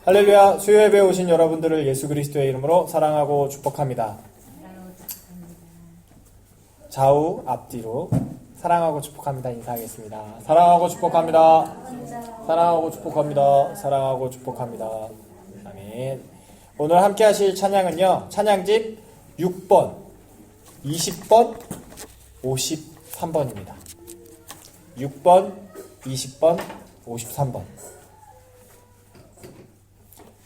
할렐루야. 수요예배에 오신 여러분들을 예수 그리스도의 이름으로 사랑하고 축복합니다. 좌우 앞뒤로 사랑하고 축복합니다. 인사하겠습니다. 사랑하고 축복합니다. 사랑하고 축복합니다. 사랑하고 축복합니다. 아멘. 오늘 함께 하실 찬양은요, 찬양집 6번, 20번, 53번입니다. 6번, 20번, 53번.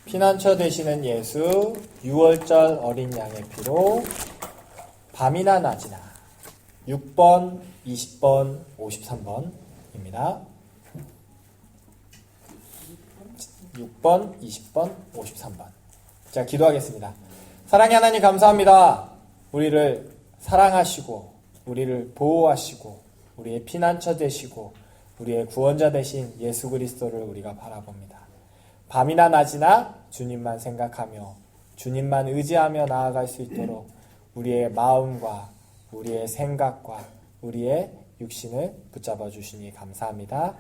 피난처 되시는 예수, 6월절 어린 양의 피로, 밤이나 낮이나. 6번, 20번, 53번입니다. 6번, 20번, 53번. 자, 기도하겠습니다. 사랑의 하나님 감사합니다. 우리를 사랑하시고, 우리를 보호하시고, 우리의 피난처 되시고, 우리의 구원자 되신 예수 그리스도를 우리가 바라봅니다. 밤이나 낮이나 주님만 생각하며 주님만 의지하며 나아갈 수 있도록 우리의 마음과 우리의 생각과 우리의 육신을 붙잡아 주시니 감사합니다.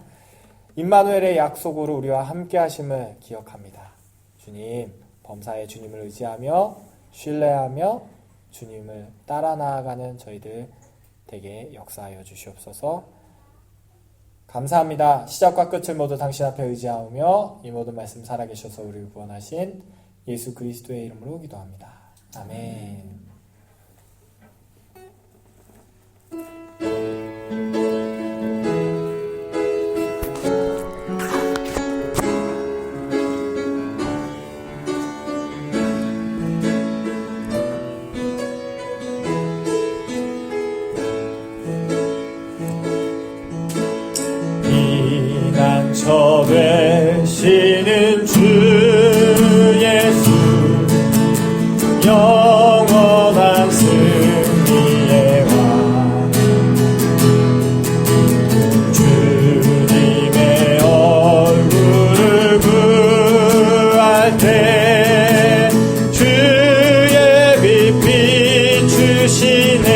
임마누엘의 약속으로 우리와 함께 하심을 기억합니다. 주님, 범사에 주님을 의지하며 신뢰하며 주님을 따라 나아가는 저희들 되게 역사하여 주시옵소서. 감사합니다. 시작과 끝을 모두 당신 앞에 의지하며 이 모든 말씀 살아계셔서 우리를 구원하신 예수 그리스도의 이름으로 기도합니다. 아멘. 피난처 되시는 주 예수, 영원한 승리의 왕, 주님의 얼굴을 구할 때 주의 빛 비추시네.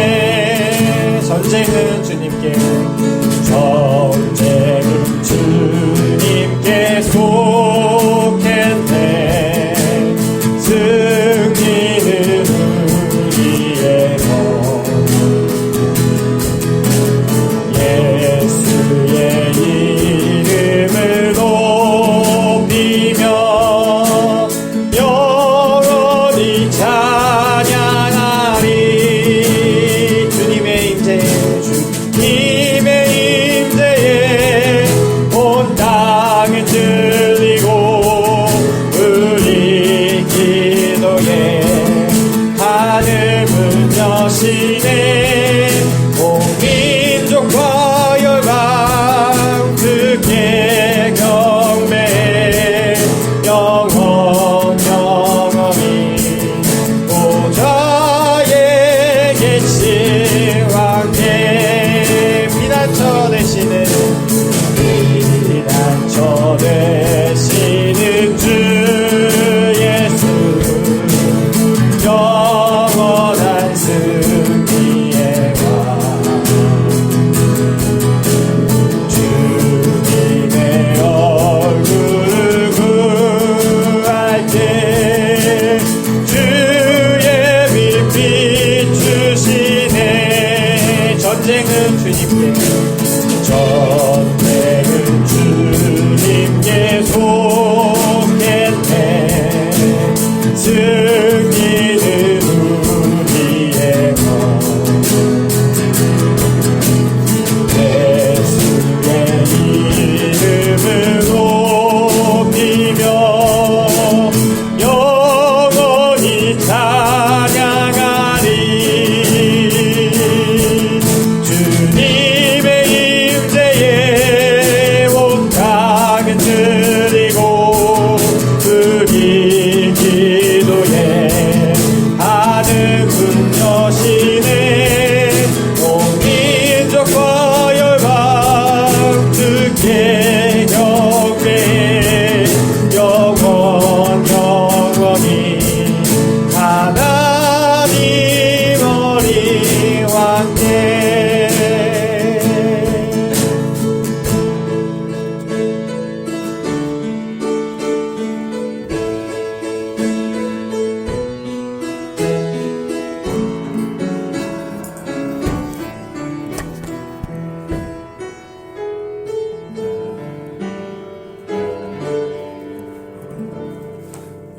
전쟁은 주님께, 전쟁은 주님께 속했네.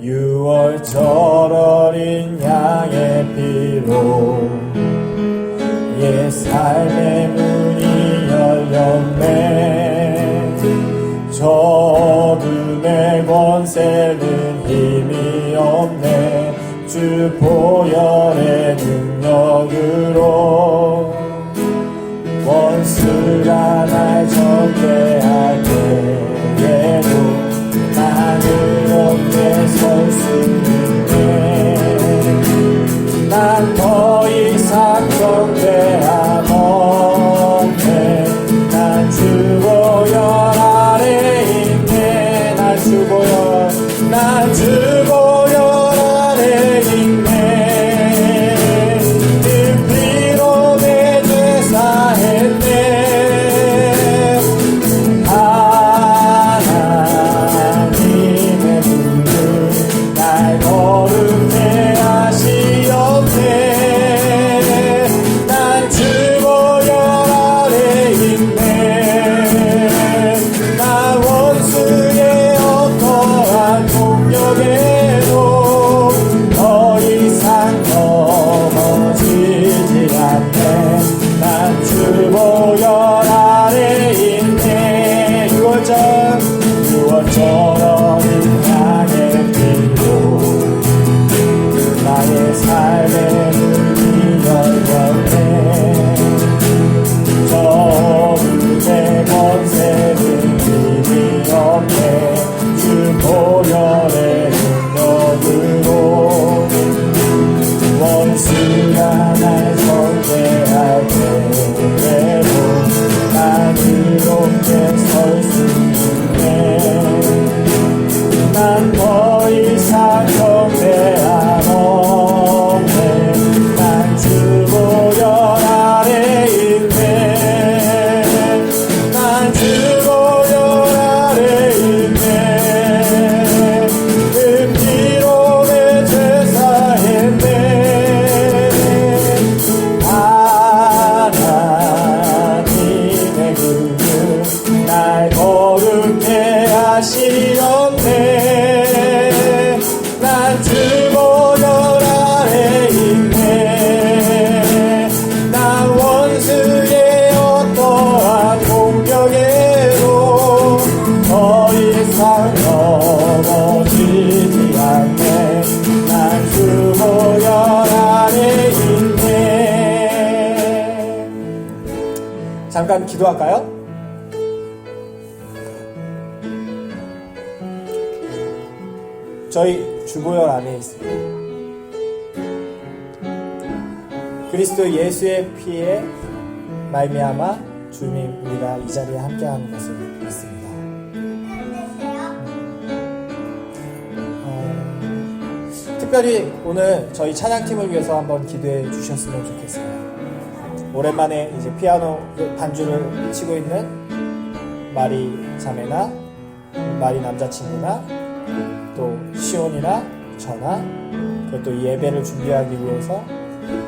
6월절 어린 양의 피로 옛 삶의 문이 열렸네. 저 어둠의 권세는 힘이 없네. 주 보혈의 능력으로 원수가 날 정죄할 때에도 나는 어깨 설 수 있네. 난 더 이상 정죄함 없네. 난 주 보혈 아래 있네. 난 주 보혈 아래 있네. 그 피로 내 죄 사했네. 하나님의 눈은 날 거룩해 하시었네. 난 주 보혈 아래 있네. 나 원수의 어떠한 공격에도 더 이상 넘어지지 않네. 난 주 보혈 아래 있네. 6월절 어린 양의 피로 나의 삶의 문이 열렸네. 저 어둠의 권세는 힘이 없네. 주 보혈의 능력으로 원수가 날 정죄할 때에도 난 이롭게 설 수 있네. 난 더 이상 정죄함 없네. 난 주 보혈 아래 있네. 난 주 보혈 아래 있네. 그 피로 내 죄 사했네. 하나님의 긍휼 날 거룩해 하시었네. 난 주 보혈 아래 있네. 난 원수의 어떠한 공격에도 더 이상 넘어지지 않네. 난 주 보혈 아래 있네. 잠깐 기도할까요? 저희 주보혈 안에 있습니다. 그리스도 예수의 피에 말미암아 주님 우리가 이 자리에 함께하는 것을 믿습니다. 특별히 오늘 저희 찬양팀을 위해서 한번 기도해 주셨으면 좋겠어요. 오랜만에 이제 피아노 반주를 치고 있는 마리 자매나 마리 남자친구나 또 시온이나 저나 그리고 또 예배를 준비하기 위해서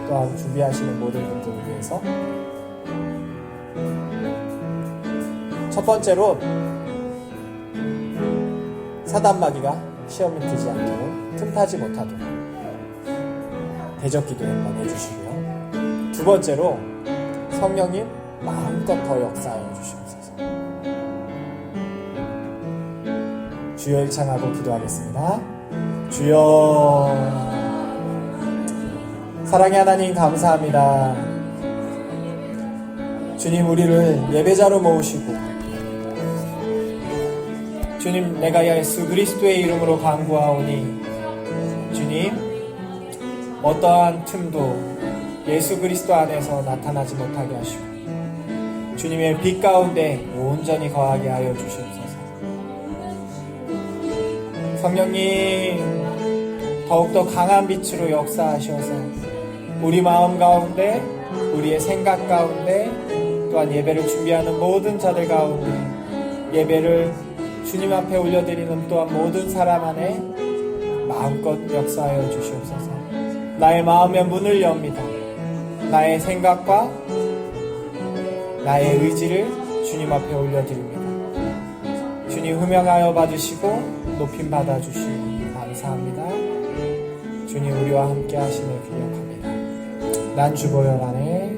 또한 준비하시는 모든 분들을 위해서 첫 번째로 사단마귀가 시험에 들지 않도록 틈타지 못하도록 대적 기도 한번 해주시고요. 두 번째로 성령님 마음껏 더 역사하여 주시옵소서. 주여 일창하고 기도하겠습니다. 주여, 사랑의 하나님 감사합니다. 주님 우리를 예배자로 모으시고 주님 내가 예수 그리스도의 이름으로 간구하오니 주님 어떠한 틈도 예수 그리스도 안에서 나타나지 못하게 하시고 주님의 빛 가운데 온전히 거하게 하여 주시옵소서. 성령님 더욱더 강한 빛으로 역사하셔서 우리 마음 가운데 우리의 생각 가운데 또한 예배를 준비하는 모든 자들 가운데 예배를 주님 앞에 올려드리는 또한 모든 사람 안에 마음껏 역사하여 주시옵소서. 나의 마음의 문을 엽니다. 나의 생각과 나의 의지를 주님 앞에 올려드립니다. 주님 흠양하여 받으시고 높임 받아주시기 바랍니다. 감사합니다. 주님 우리와 함께 하심을 기억합니다. 난 주보혈 안에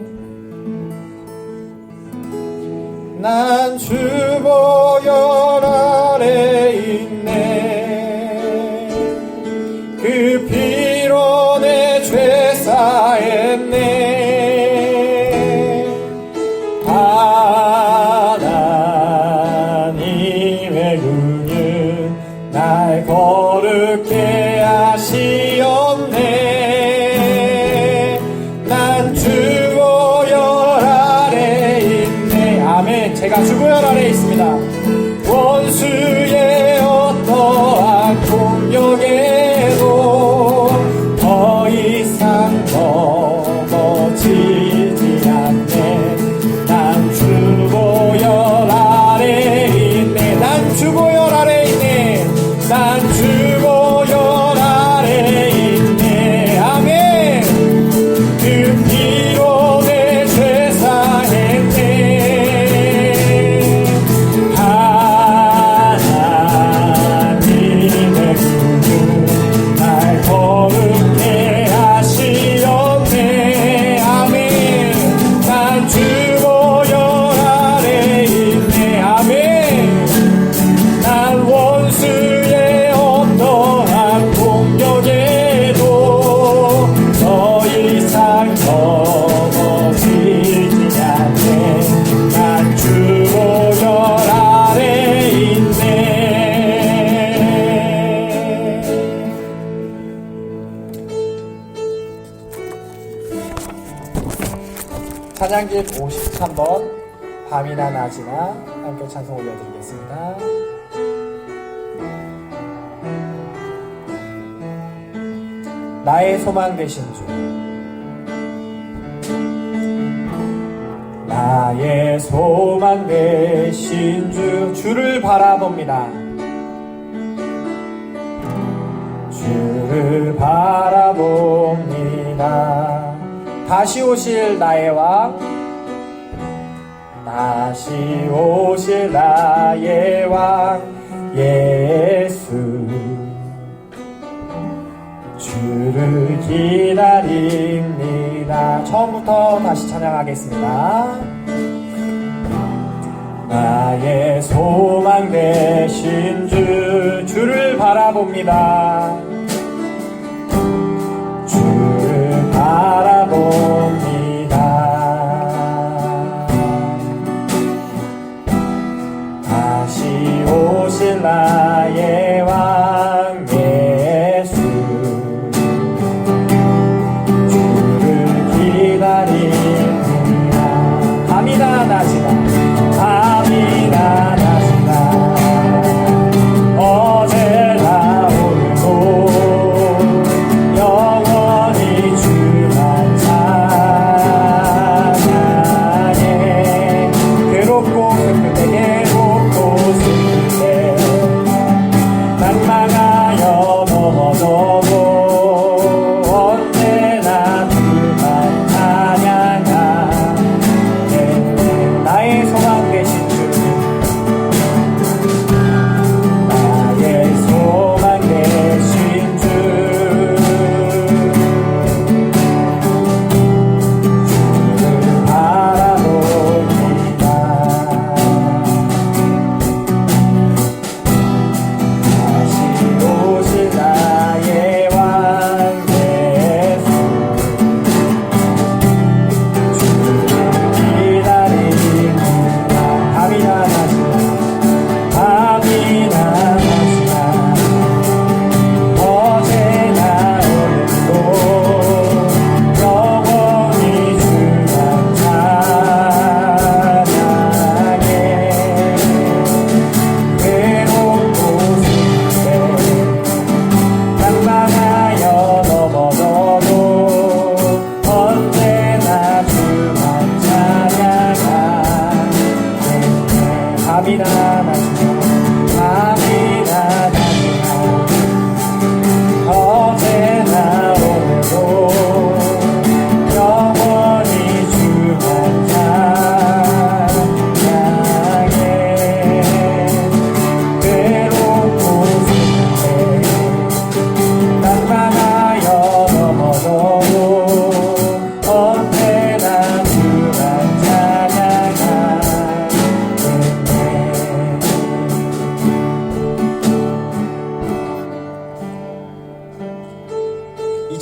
난 주보혈 아래 있네. 그 피로 내 죄 사했네. 하나님의 은은 날 거룩게 하시었네. 난 주보혈 아래 있네. 아멘. 제가 주보혈 아래 있습니다. 원수의 어떠한 공격에도 더 이상 넘어지지 않네. 난 주보혈 아래 있네. 난 주보혈 아래 있네. 난 주보혈 아래 있네. 아멘. 그 피로 내 죄 사했네. 하나님의 구주 날 거룩해 하시었네. 아멘. 난 주보혈 아래 있네. 아멘. 난 원수의 어떠한 공격에도 더 이상 넘어지지 않네. 난 주보혈 아래 있네. 찬양집 53번 밤이나 낮이나 함께 찬송 올려드리겠습니다. 나의 소망 되신 주, 나의 소망 되신 주, 주를 바라봅니다. 주를 바라봅니다. 다시 오실 나의 왕, 다시 오실 나의 왕 예수, 주를 기다립니다. 처음부터 다시 찬양하겠습니다. 나의 소망 되신 주, 주를 바라봅니다. 주를 바라봅니다. 다시 오실 나의 왕 예수, 주를 기다립니다. 밤이나 낮이나 밤이나 낮이나 어제나 오늘도 영원히 주만 찬양해. 괴롭고 슬플 때 괴롭고 슬플 때 난망하여 넘어져도 언제나 주만 찬양하네. 나의 소망 되신 주, 나의 소망 되신 주, 주를 바라봅니다. 다시 오실 나의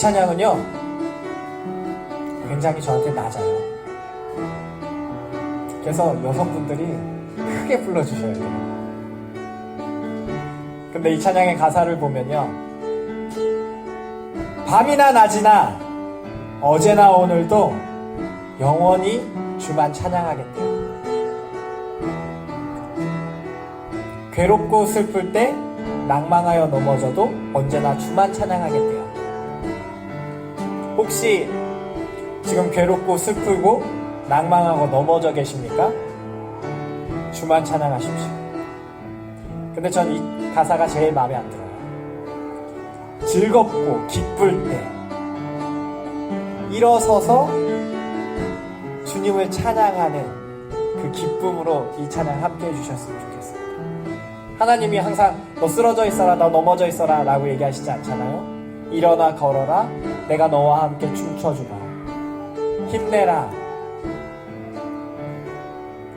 찬양은요 굉장히 저한테 낮아요. 그래서 여성분들이 크게 불러주셔야 돼요. 근데 이 찬양의 가사를 보면요, 밤이나 낮이나 어제나 오늘도 영원히 주만 찬양하겠대요. 괴롭고 슬플 때 낭망하여 넘어져도 언제나 주만 찬양하겠대요. 혹시 지금 괴롭고 슬프고 낭망하고 넘어져 계십니까? 주만 찬양하십시오. 근데 전 이 가사가 제일 마음에 안 들어요. 즐겁고 기쁠 때 일어서서 주님을 찬양하는 그 기쁨으로 이 찬양 함께 해주셨으면 좋겠습니다. 하나님이 항상 너 쓰러져 있어라, 너 넘어져 있어라 라고 얘기하시지 않잖아요. 일어나 걸어라, 내가 너와 함께 춤춰주마, 힘내라.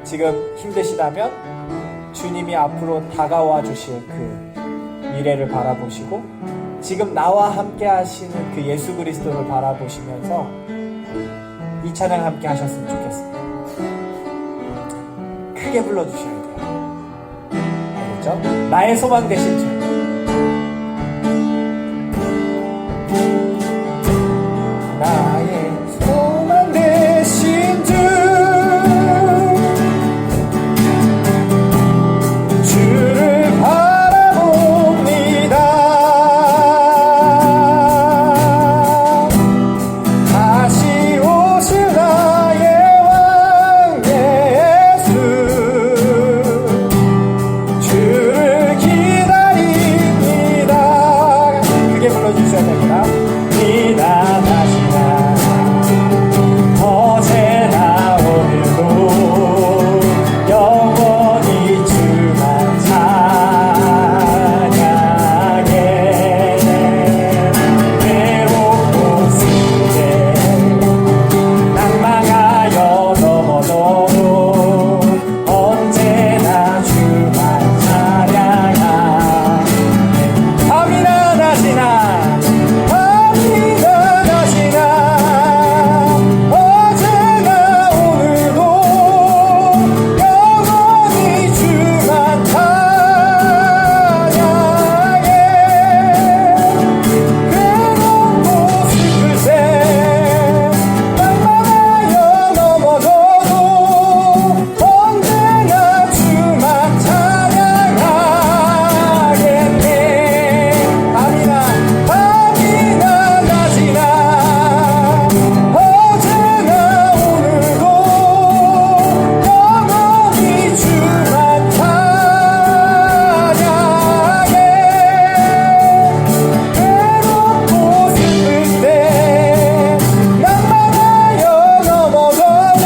지금 힘드시다면 주님이 앞으로 다가와 주실 그 미래를 바라보시고 지금 나와 함께 하시는 그 예수 그리스도를 바라보시면서 이 찬양 함께 하셨으면 좋겠습니다. 크게 불러주셔야 돼요. 알겠죠? 나의 소망 되신 주, 나의 소망 되신 주, 주를 바라봅니다. 다시 오실 나의 왕 예수, 주를 기다립니다. 크게 불러주셔야 됩니다. 니나다시나 어제나 오늘도 영원히 주만 찬양해. 외롭고 슬플 때 낭망하여 넘어져도 언제나 주만 찬양하. 밤이나 낮이나 밤이나 낮이나 어제나 오늘도 영원히 주만 찬양해. 괴롭고 슬플 때 낭만하여 넘어져도 언제나 주만 찬양하겠네. 밤이나 낮이나 어제나 오늘도 영원히 주만 찬양해. 괴롭고 슬플 때 낭만하여 넘어져도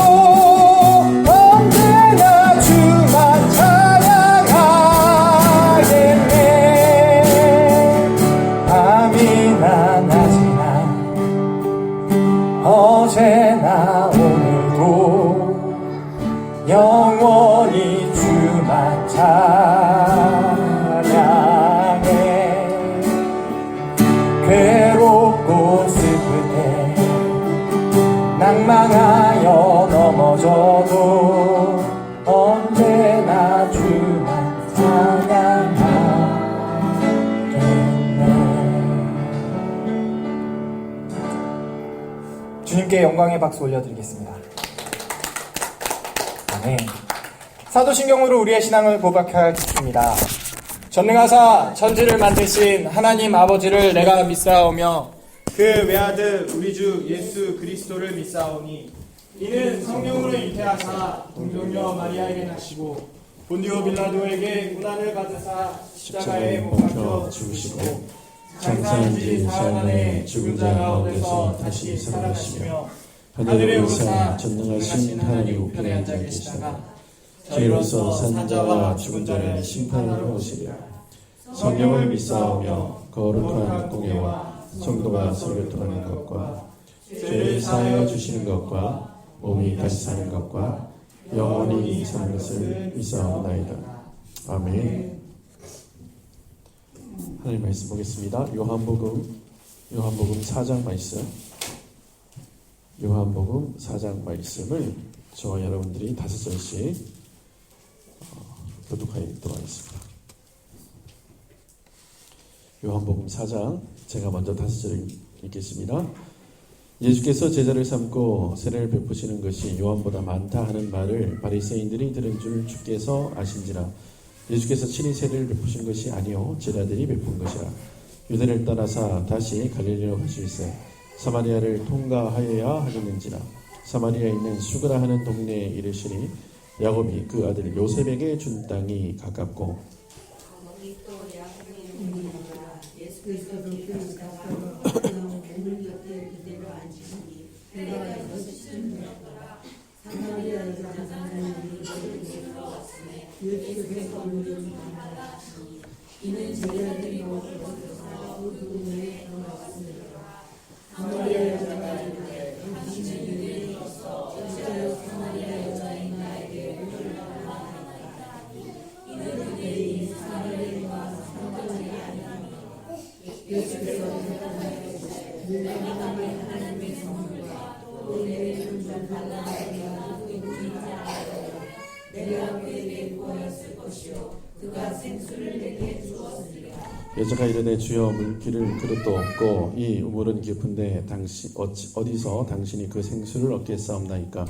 언제나 주만 찬양하겠네. 밤이나 낮이나 어제나 오늘도 영원히 주만 찬양해. 괴롭고 슬플 때 낭망하여 넘어져도 언제나 주만 찬양하겠네. 주님께 영광의 박수 올려드리겠습니다. 아멘. 사도신경으로 우리의 신앙을 고백할 기초입니다. 전능하사 천지를 만드신 하나님 아버지를 내가 믿사오며 그 외아들 우리 주 예수 그리스도를 믿사오니 이는 성령으로 잉태하사 동정녀 마리아에게 나시고 본디오 빌라도에게 고난을 받으사 십자가에 못 박혀 죽으시고 장사한 지 사흘 만에 죽은 자 가운데서 다시 살아나시며 하늘에 오르사 전능하신 하나님 우편에 앉아 계시다가 저희로서 산 자와 죽은 자를 심판하러 오시리라. 성령을 믿사오며 거룩한 공예와 성도가 서로 교통하는 것과 죄를 사하여 주시는 것과 몸이 다시 사는 것과 영원히 사는 것을 믿사옵나이다. 아멘. 하나님 말씀 보겠습니다. 요한복음 요한복음 4장 말씀, 요한복음 4장 말씀을 저와 여러분들이 5절씩 교독하여 읽도록 하겠습니다. 요한복음 4장, 제가 먼저 5절을 읽겠습니다. 예수께서 제자를 삼고 세례를 베푸시는 것이 요한보다 많다 하는 말을 바리새인들이 들은 줄 주께서 아신지라. 예수께서 친히 세례를 베푸신 것이 아니요 제자들이 베푼 것이라. 유대를 떠나사 다시 갈릴리로 가실새 사마리아를 통과하여야 하겠는지라. 사마리아에 있는 수그라 하는 동네에 이르시니 야곱이 그 아들 요셉에게 준 땅이 가깝고 이는 제자들이 먹어서 그 동네에 들어갔습니다. 사마리아 여자가 이르되 당신은 유대인으로서 어찌하여 사마리아 여자인 나에게 물을 달라나이까. 이는 유대인이 사마리아인과 상관이 아니하니. 예수께서 대답하여 내가 하나님의 성물과 또 내게 좀 달라나이까 누구인지 알아요. 내가 그에게 구하였을 것이요 그가 생수를 내게 주었으리라. 여자가 이르되 주여 물기를 그릇도 없고 이 우물은 깊은데 어디서 당신이 그 생수를 얻겠사옵나이까.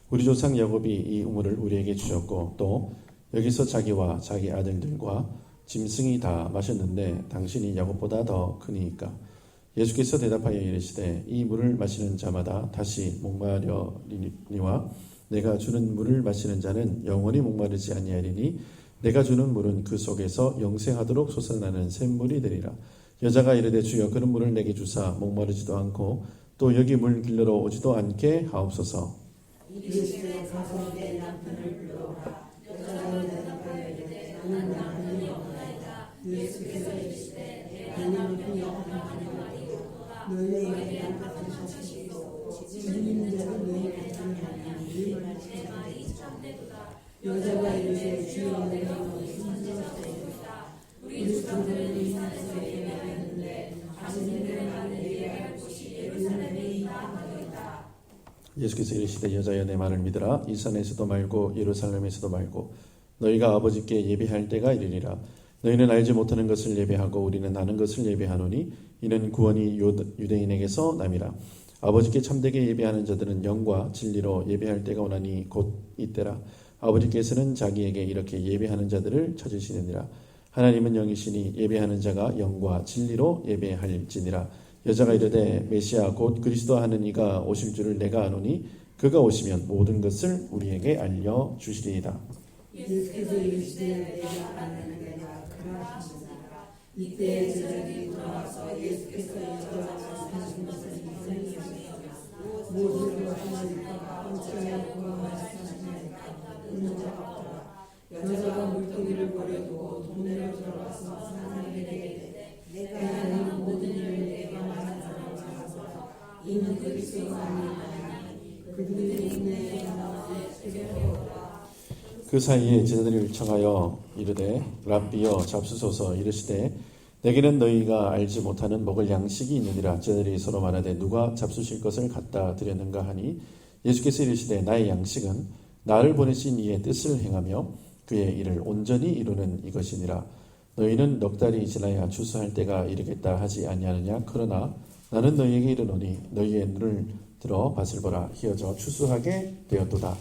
우리 조상 야곱이 이 우물을 우리에게 주셨고 또 여기서 자기와 자기 아들들과 짐승이 다 마셨는데 당신이 야곱보다 더 크니까. 예수께서 대답하여 이르시되 이 물을 마시는 자마다 다시 목마르리니와 내가 주는 물을 마시는 자는 영원히 목마르지 아니하리니 내가 주는 물은 그 속에서 영생하도록 솟아나는 샘물이 되리라. 여자가 이르되 주여 그런 물을 내게 주사 목마르지도 않고 또 여기 물 길러러 오지도 않게 하옵소서. 이르시되 가서 내 남편을 불러오라. 여자가 대답하여 이르되 나는 남편이 없나이다. 예수께서 이르시되 내 남편이 없나이다. 너희에게 남편을 찾으시고 지금 있는 자는 너희에게 아니하니 이 말이 참되도다. 여자가 이르되 주여 내가 너희 손자였다. 우리 조상들은 이 산에서 예배하였는데 당신들은 나를 예배할 곳이 예루살렘에 있다 하였다. 예수께서 이르시되 여자여 내 말을 믿으라. 이 산에서도 말고 예루살렘에서도 말고 너희가 아버지께 예배할 때가 이르리라. 너희는 알지 못하는 것을 예배하고 우리는 아는 것을 예배하노니 이는 구원이 유대인에게서 남이라. 아버지께 참되게 예배하는 자들은 영과 진리로 예배할 때가 오나니 곧 이때라. 아버지께서는 자기에게 이렇게 예배하는 자들을 찾으시느니라. 하나님은 영이시니 예배하는 자가 영과 진리로 예배할지니라. 여자가 이르되 메시아 곧 그리스도 하는 이가 오실 줄을 내가 아노니 그가 오시면 모든 것을 우리에게 알려주시리이다. 예수께서 이르시되 내가 아는 내가 그라 하시니라. 이때 제자들이 돌아와서 예수께서 여자와 말씀하신 것을 이스라엘이 여겼으나 모든 것이니까 어찌하여 그와 말씀하시나이까 묻는 자가 없더라. 여자가 물고기를 버려두고 동네로 들어가서 사람에게 이르되 내가 하는 모든 일을 내가 말한 사람을 잡아서 이는 그리스도가 아니하니 그들이 동네에 나와 예수께로 오라. 그 사이에 제자들이 청하여 이르되 랍비여 잡수소서. 이르시되 내게는 너희가 알지 못하는 먹을 양식이 있느니라. 제자들이 서로 말하되 누가 잡수실 것을 갖다 드렸는가 하니 예수께서 이르시되 나의 양식은 나를 보내신 이의 뜻을 행하며 그의 일을 온전히 이루는 이것이니라. 너희는 넉 달이 지나야 추수할 때가 이르겠다 하지 아니하느냐. 그러나 나는 너희에게 이르노니 너희의 눈을 들어 밭을 보라. 희어져 추수하게 되었도다.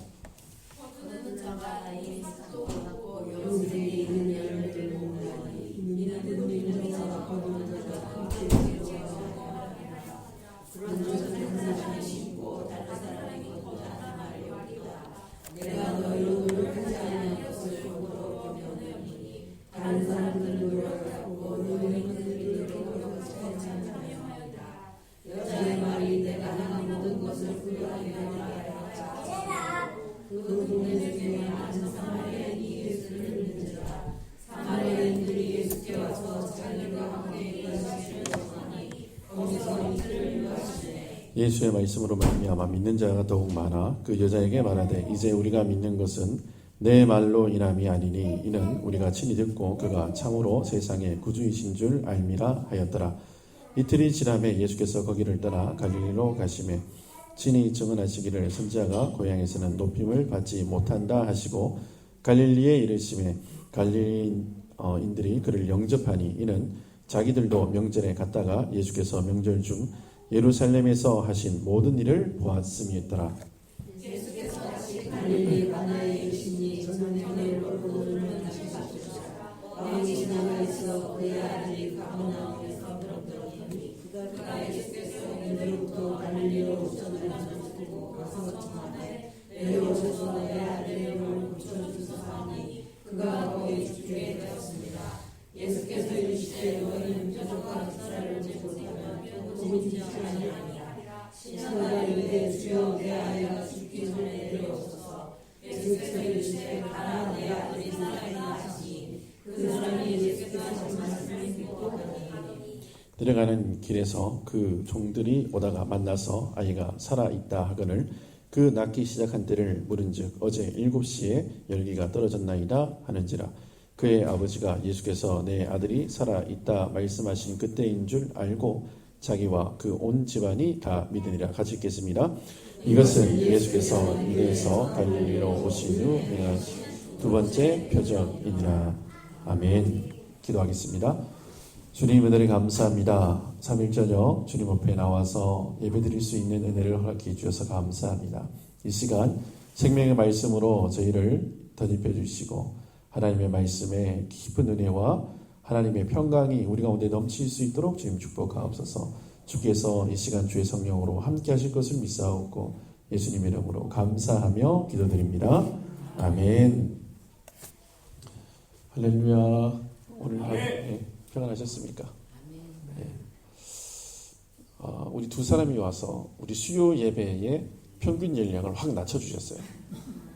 예수의 말씀으로 말미암아 믿는 자가 더욱 많아 그 여자에게 말하되 이제 우리가 믿는 것은 내 말로 인함이 아니니 이는 우리가 친히 듣고 그가 참으로 세상의 구주이신 줄 알미라 하였더라. 이틀이 지남에 예수께서 거기를 떠나 갈릴리로 가시매 친히 증언하시기를 선지자가 고향에서는 높임을 받지 못한다 하시고 갈릴리에 이르시매 갈릴리인들이 그를 영접하니 이는 자기들도 명절에 갔다가 예수께서 명절 중 예루살렘에서 하신 모든 일을 보았음이었더라. 예수께서 다시 갈릴리 가나에 이르시니 전원으로 보는 하시옵소서. 왕이 지나가 있어 그의 아들이 가버나움에서 들었더니 그가 예수께서 이들로부터 갈릴리로 오셨다는 듣고 가서 청하되 내려오셔서 내 아들을 고쳐주소서 하니 그가 거기 죽게 되었습니다. 예수께서 이르시되 너희는 뾰족한 쌀을 내고 있다면 고기 듣지 아니하니라. 신하가 이르되 주여 내 아이가 죽기 전에 내려오소서. 예수께서 이르시되 가라 내 아들이 살아있나 하시니 그 사람이 예수께서 하신 말씀을 믿고 가니 들어가는 길에서 그 종들이 오다가 만나서 아이가 살아있다 하거늘 그 낳기 시작한 때를 물은즉 어제 7시에 열기가 떨어졌나이다 하는지라. 그의 아버지가 예수께서 내 아들이 살아있다 말씀하신 그때인 줄 알고 자기와 그 온 집안이 다 믿으니라. 같이 읽겠습니다. 이것은 예수께서 유대에서 갈릴리로 오신 후 행한 두 번째 표적이니라. 아멘. 기도하겠습니다. 주님 은혜를 감사합니다. 3일 저녁 주님 앞에 나와서 예배드릴 수 있는 은혜를 허락해 주셔서 감사합니다. 이 시간 생명의 말씀으로 저희를 덧입혀 주시고 하나님의 말씀에 깊은 은혜와 하나님의 평강이 우리 가운데 넘칠 수 있도록 주님 축복하옵소서. 주께서 이 시간 주의 성령으로 함께 하실 것을 믿사옵고 예수님 이름으로 감사하며 기도드립니다. 아멘. 할렐루야. 오늘 하루 평안하셨습니까? 네. 우리 두 사람이 와서 우리 수요 예배의 평균 연령을 확 낮춰주셨어요.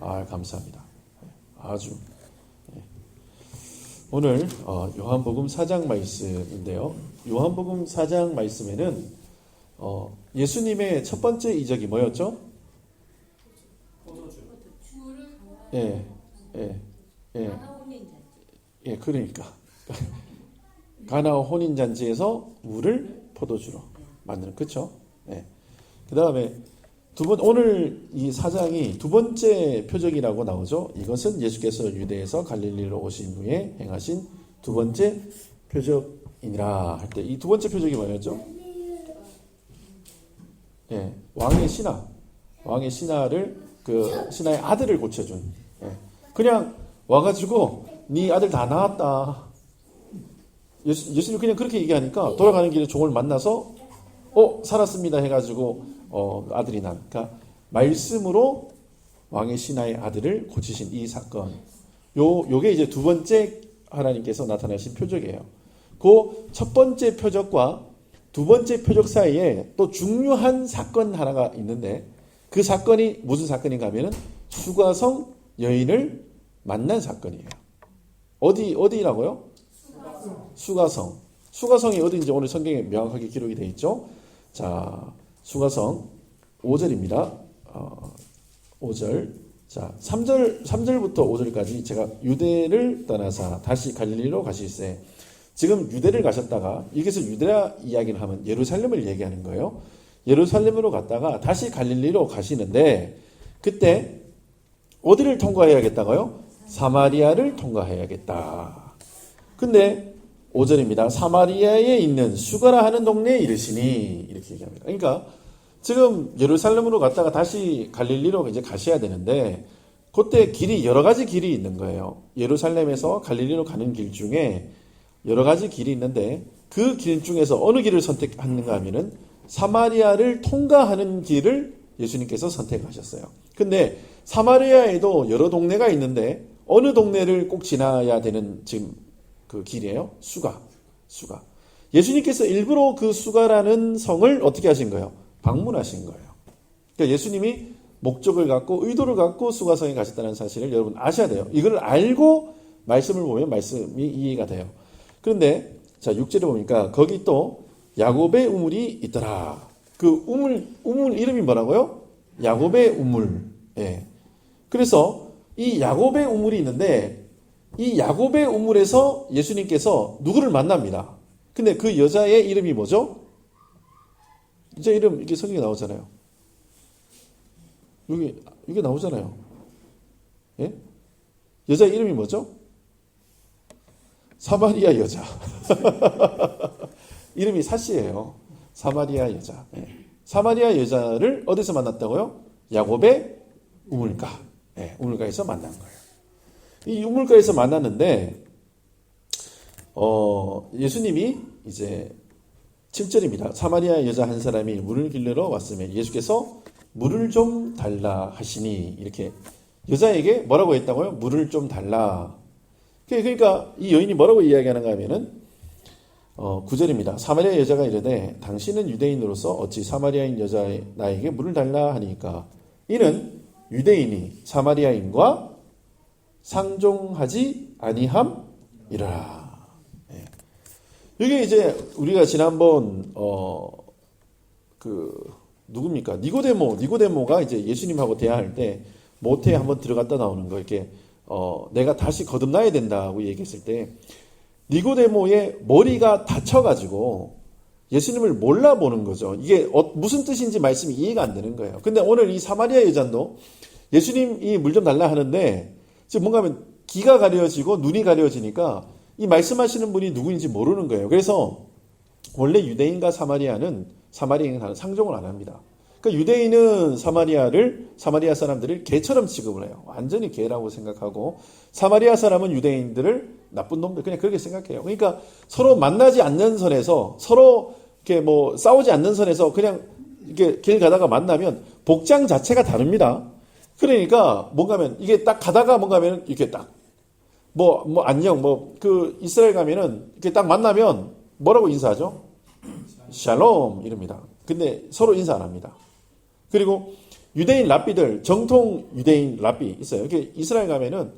감사합니다. 아주. 네. 오늘 요한복음 4장 말씀인데요. 요한복음 4장 말씀에는 예수님의 첫 번째 이적이 뭐였죠? 예, 그러니까. 가나 혼인잔치에서 물을 포도주로 만드는, 그쵸? 네. 그 다음에 오늘 이 4장이 두 번째 표적이라고 나오죠. 이것은 예수께서 유대에서 갈릴리로 오신 후에 행하신 두 번째 표적이니라 할 때 이 두 번째 표적이 뭐였죠? 예, 왕의 신하를 그 신하의 아들을 고쳐준. 예. 그냥 와가지고 네 아들 다 낳았다. 예수님 그냥 그렇게 얘기하니까 돌아가는 길에 종을 만나서 살았습니다 해가지고 아들이 난. 그러니까 말씀으로 왕의 신하의 아들을 고치신 이 사건. 요게 이제 두 번째 하나님께서 나타나신 표적이에요. 그 첫 번째 표적과 두 번째 표적 사이에 또 중요한 사건 하나가 있는데 그 사건이 무슨 사건인가 하면은 수가성 여인을 만난 사건이에요. 어디라고요? 수가성. 수가성이 어디인지 오늘 성경에 명확하게 기록이 되어 있죠. 자, 수가성 5절입니다. 5절. 자, 3절부터 5절까지 제가 유대를 떠나사 다시 갈릴리로 가실세. 지금 유대를 가셨다가 여기서 유대라 이야기를 하면 예루살렘을 얘기하는 거예요. 예루살렘으로 갔다가 다시 갈릴리로 가시는데 그때 어디를 통과해야겠다고요? 사마리아를 통과해야겠다. 근데 5절입니다. 사마리아에 있는 수가라 하는 동네에 이르시니 이렇게 얘기합니다. 그러니까 지금 예루살렘으로 갔다가 다시 갈릴리로 이제 가셔야 되는데 그때 길이 여러 가지 길이 있는 거예요. 예루살렘에서 갈릴리로 가는 길 중에 여러 가지 길이 있는데 그 길 중에서 어느 길을 선택하는가 하면은 사마리아를 통과하는 길을 예수님께서 선택하셨어요. 근데 사마리아에도 여러 동네가 있는데 어느 동네를 꼭 지나야 되는 지금 그 길이에요? 수가. 예수님께서 일부러 그 수가라는 성을 어떻게 하신 거예요? 방문하신 거예요. 그러니까 예수님이 목적을 갖고 의도를 갖고 수가성에 가셨다는 사실을 여러분 아셔야 돼요. 이걸 알고 말씀을 보면 말씀이 이해가 돼요. 그런데 자 6절에 보니까 거기 또 야곱의 우물이 있더라. 그 우물 이름이 뭐라고요? 야곱의 우물. 예. 그래서 이 야곱의 우물이 있는데 이 야곱의 우물에서 예수님께서 누구를 만납니다. 근데 그 여자의 이름이 뭐죠? 여자 이름 이게 성경에 나오잖아요. 여기 이게 나오잖아요. 예? 여자 이름이 뭐죠? 사마리아 여자. 이름이 사시예요. 사마리아 여자. 예. 사마리아 여자를 어디서 만났다고요? 야곱의 우물가. 예, 우물가에서 만난 거예요. 이 우물가에서 만났는데 예수님이 이제 7절입니다. 사마리아 여자 한 사람이 물을 길르러 왔으면 예수께서 물을 좀 달라 하시니 이렇게 여자에게 뭐라고 했다고요? 물을 좀 달라. 그러니까 이 여인이 뭐라고 이야기하는가 하면은 9절입니다. 사마리아 여자가 이르되 당신은 유대인으로서 어찌 사마리아인 여자 나에게 물을 달라 하니까 이는 유대인이 사마리아인과 상종하지 아니함이라. 네. 이게 이제 우리가 지난번 누굽니까? 니고데모가 이제 예수님하고 대화할 때 모태에 한번 들어갔다 나오는 거 이렇게 내가 다시 거듭나야 된다고 얘기했을 때 니고데모의 머리가 다쳐가지고 예수님을 몰라보는 거죠. 이게 무슨 뜻인지 말씀이 이해가 안 되는 거예요. 근데 오늘 이 사마리아 여자도 예수님이 물 좀 달라 하는데 지금 뭔가 하면 귀가 가려지고 눈이 가려지니까 이 말씀하시는 분이 누구인지 모르는 거예요. 그래서 원래 유대인과 사마리아는 상종을 안 합니다. 그러니까 유대인은 사마리아 사람들을 개처럼 취급을 해요. 완전히 개라고 생각하고 사마리아 사람은 유대인들을 나쁜 놈들 그냥 그렇게 생각해요. 그러니까 서로 만나지 않는 선에서 서로 이렇게 뭐 싸우지 않는 선에서 그냥 이렇게 길 가다가 만나면 복장 자체가 다릅니다. 그러니까 뭔가면 이게 딱 가다가 뭔가면 이렇게 딱 안녕 이스라엘 가면은 이렇게 딱 만나면 뭐라고 인사하죠? 샬롬 이럽니다. 근데 서로 인사 안 합니다. 그리고 유대인 랍비들 정통 유대인 랍비 있어요. 이렇게 이스라엘 가면은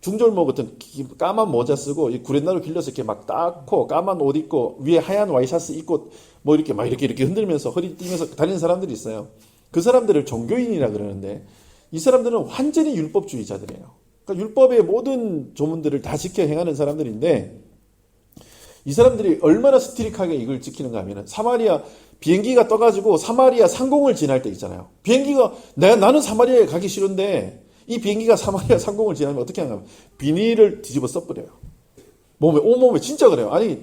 중절모 같은 까만 모자 쓰고 구렛나루 길러서 이렇게 막 닦고 까만 옷 입고 위에 하얀 와이셔츠 입고 뭐 이렇게 막 이렇게 흔들면서 허리 뛰면서 다니는 사람들이 있어요. 그 사람들을 종교인이라 그러는데 이 사람들은 완전히 율법주의자들이에요. 그러니까 율법의 모든 조문들을 다 지켜 행하는 사람들인데 이 사람들이 얼마나 스트릭하게 이걸 지키는가 하면은 사마리아 비행기가 떠가지고 사마리아 상공을 지날 때 있잖아요. 비행기가 나는 사마리아에 가기 싫은데 이 비행기가 사마리아 상공을 지나면 어떻게 하냐면 비닐을 뒤집어 써버려요. 온몸에 진짜 그래요. 아니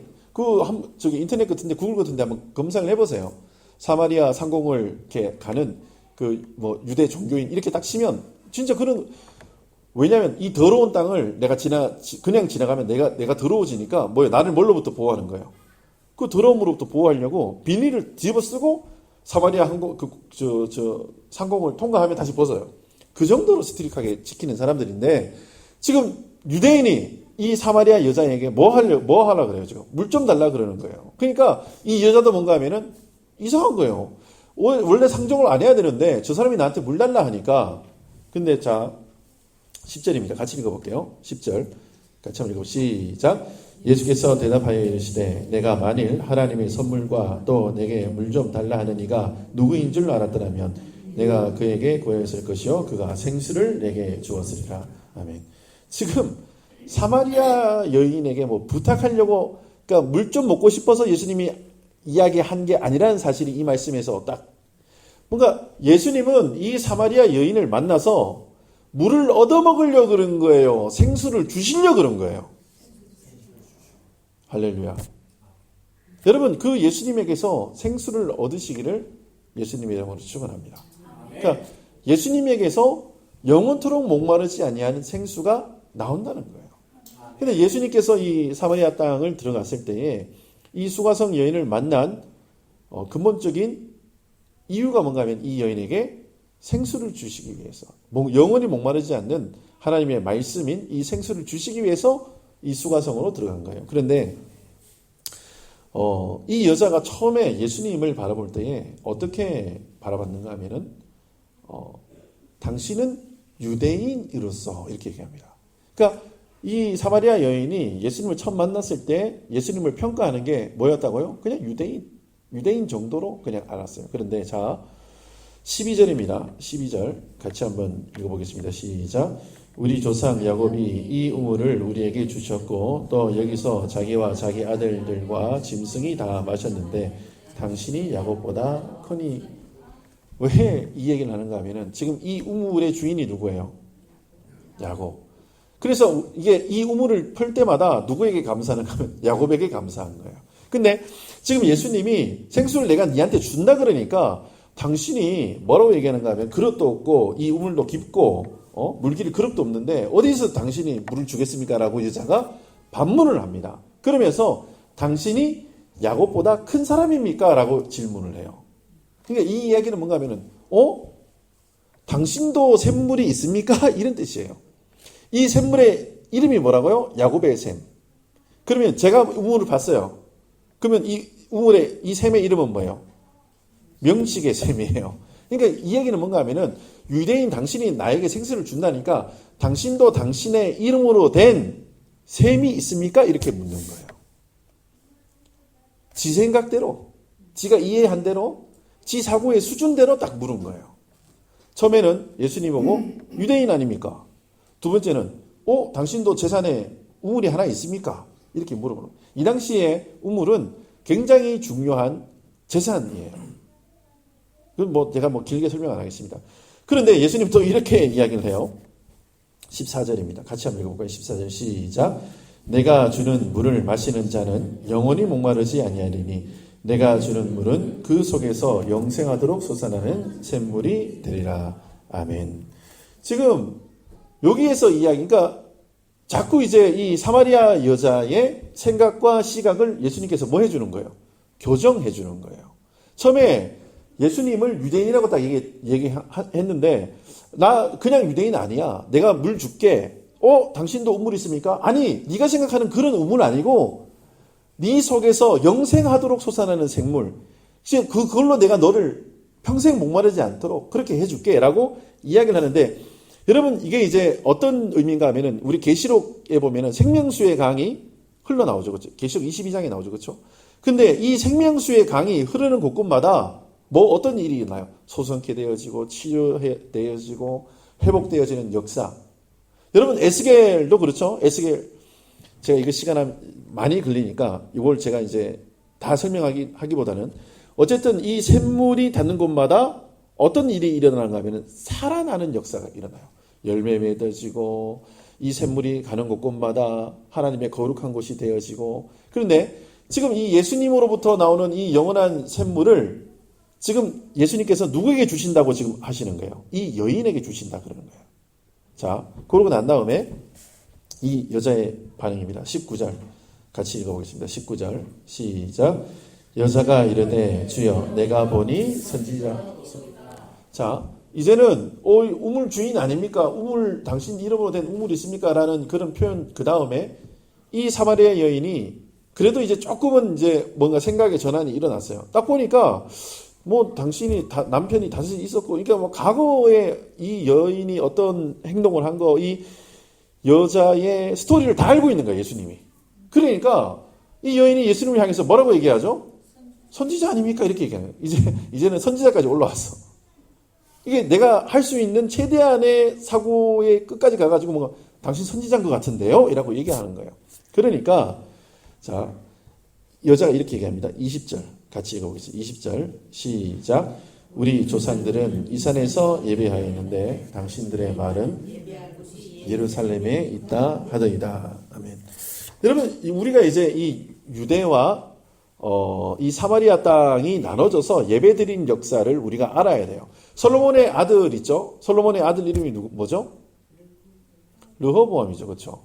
저기 인터넷 같은데 구글 같은데 한번 검색을 해보세요. 사마리아 상공을 이렇게 가는 유대 종교인 이렇게 딱 치면 진짜 왜냐하면 이 더러운 땅을 내가 그냥 지나가면 내가 더러워지니까 나를 뭘로부터 보호하는 거예요. 그 더러움으로부터 보호하려고 비닐을 뒤집어 쓰고 사마리아 상공을 통과하면 다시 벗어요. 그 정도로 스트릭하게 지키는 사람들인데 지금 유대인이 이 사마리아 여자에게 뭐 하라 그래요 지금 물 좀 달라 그러는 거예요. 그러니까 이 여자도 뭔가 하면은 이상한 거예요. 원래 상종을 안 해야 되는데 저 사람이 나한테 물 달라 하니까 근데 자 10절입니다. 같이 읽어볼게요. 10절 같이 한번 읽어볼게요. 시작. 예수께서 대답하여 이르시되 내가 만일 하나님의 선물과 또 내게 물 좀 달라 하는 이가 누구인 줄 알았더라면 내가 그에게 구하였을 것이요 그가 생수를 내게 주었으리라. 아멘. 지금 사마리아 여인에게 부탁하려고 그러니까 물 좀 먹고 싶어서 예수님이 이야기한 게 아니라는 사실이 이 말씀에서 딱 뭔가 예수님은 이 사마리아 여인을 만나서 물을 얻어먹으려고 그런 거예요. 생수를 주시려고 그런 거예요. 할렐루야. 여러분 그 예수님에게서 생수를 얻으시기를 예수님의 이름으로 축원합니다. 그러니까 예수님에게서 영원토록 목마르지 아니하는 생수가 나온다는 거예요. 근데 예수님께서 이 사마리아 땅을 들어갔을 때에 이 수가성 여인을 만난 근본적인 이유가 뭔가 하면 이 여인에게 생수를 주시기 위해서 영원히 목마르지 않는 하나님의 말씀인 이 생수를 주시기 위해서 이 수가성으로 들어간 거예요. 그런데 이 여자가 처음에 예수님을 바라볼 때에 어떻게 바라봤는가 하면은 당신은 유대인으로서 이렇게 얘기합니다. 그러니까 이 사마리아 여인이 예수님을 처음 만났을 때 예수님을 평가하는 게 뭐였다고요? 그냥 유대인 정도로 그냥 알았어요. 그런데 자 12절입니다. 12절 같이 한번 읽어보겠습니다. 시작. 우리 조상 야곱이 이 우물을 우리에게 주셨고 또 여기서 자기와 자기 아들들과 짐승이 다 마셨는데 당신이 야곱보다 크니. 왜 이 얘기를 하는가 하면은 지금 이 우물의 주인이 누구예요? 야곱. 그래서 이게 이 우물을 풀 때마다 누구에게 감사하는가 하면 야곱에게 감사한 거예요. 근데 지금 예수님이 생수를 내가 니한테 준다 그러니까 당신이 뭐라고 얘기하는가 하면 그릇도 없고 이 우물도 깊고 물길이 그릇도 없는데 어디서 당신이 물을 주겠습니까? 라고 여자가 반문을 합니다. 그러면서 당신이 야곱보다 큰 사람입니까? 라고 질문을 해요. 그러니까 이 이야기는 뭔가 하면은 당신도 샘물이 있습니까? 이런 뜻이에요. 이 샘물의 이름이 뭐라고요? 야곱의 샘. 그러면 제가 우물을 봤어요. 그러면 이 우물의 이 샘의 이름은 뭐예요? 명식의 샘이에요. 그러니까 이 얘기는 뭔가 하면은 유대인 당신이 나에게 생수를 준다니까 당신도 당신의 이름으로 된 샘이 있습니까? 이렇게 묻는 거예요. 지 생각대로, 지가 이해한 대로, 지 사고의 수준대로 딱 물은 거예요. 처음에는 예수님 보고 유대인 아닙니까? 두 번째는 당신도 재산에 우물이 하나 있습니까? 이렇게 물어보는 거예요. 이 당시에 우물은 굉장히 중요한 재산이에요. 그건 제가 길게 설명 안 하겠습니다. 그런데 예수님 또 이렇게 이야기를 해요. 14절입니다. 같이 한번 읽어볼까요? 14절 시작. 내가 주는 물을 마시는 자는 영원히 목마르지 아니하리니 내가 주는 물은 그 속에서 영생하도록 솟아나는 샘물이 되리라. 아멘. 지금 여기에서 그러니까 자꾸 이제 이 사마리아 여자의 생각과 시각을 예수님께서 뭐 해주는 거예요? 교정해 주는 거예요. 처음에 예수님을 유대인이라고 딱 얘기했는데 나 그냥 유대인 아니야. 내가 물 줄게. 당신도 우물 있습니까? 아니, 네가 생각하는 그런 우물 아니고 네 속에서 영생하도록 솟아나는 생물. 그걸로 내가 너를 평생 목마르지 않도록 그렇게 해줄게 라고 이야기를 하는데 여러분 이게 이제 어떤 의미인가 하면은 우리 계시록에 보면은 생명수의 강이 흘러나오죠. 그렇죠? 계시록 22장에 나오죠. 그렇죠? 근데 이 생명수의 강이 흐르는 곳곳마다 어떤 일이 있나요? 소성케 되어지고 치료되어지고 회복되어지는 역사. 여러분 에스겔도 그렇죠? 에스겔 제가 이거 시간 많이 걸리니까 이걸 제가 이제 다 설명하기보다는 어쨌든 이 샘물이 닿는 곳마다 어떤 일이 일어나는가 하면 살아나는 역사가 일어나요. 열매 맺어지고 이 샘물이 가는 곳곳마다 하나님의 거룩한 곳이 되어지고 그런데 지금 이 예수님으로부터 나오는 이 영원한 샘물을 지금 예수님께서 누구에게 주신다고 지금 하시는 거예요? 이 여인에게 주신다 그러는 거예요. 자, 그러고 난 다음에 이 여자의 반응입니다. 19절 같이 읽어보겠습니다. 19절 시작. 여자가 이르되 주여 내가 보니 선지자. 자, 이제는 우물 주인 아닙니까? 우물 당신 이름으로 된 우물 있습니까? 라는 그런 표현 그 다음에 이 사마리아 여인이 그래도 이제 조금은 이제 뭔가 생각의 전환이 일어났어요. 딱 보니까 당신이 남편이 다시 있었고, 그러니까 과거에 이 여인이 어떤 행동을 한 거, 이 여자의 스토리를 다 알고 있는 거예요, 예수님이. 그러니까 이 여인이 예수님을 향해서 뭐라고 얘기하죠? 선지자 아닙니까? 이렇게 얘기하는 거예요. 이제는 선지자까지 올라왔어. 이게 내가 할 수 있는 최대한의 사고의 끝까지 가가지고 당신 선지자인 것 같은데요? 이라고 얘기하는 거예요. 그러니까 자, 여자가 이렇게 얘기합니다. 20절 같이 읽어보겠습니다. 20절 시작. 우리 조상들은 이 산에서 예배하였는데 당신들의 말은 예루살렘에 있다 하더이다. 아멘. 여러분 우리가 이제 이 유대와 이 사마리아 땅이 나눠져서 예배드린 역사를 우리가 알아야 돼요. 솔로몬의 아들 있죠? 솔로몬의 아들 이름이 뭐죠? 르호보암이죠. 그렇죠?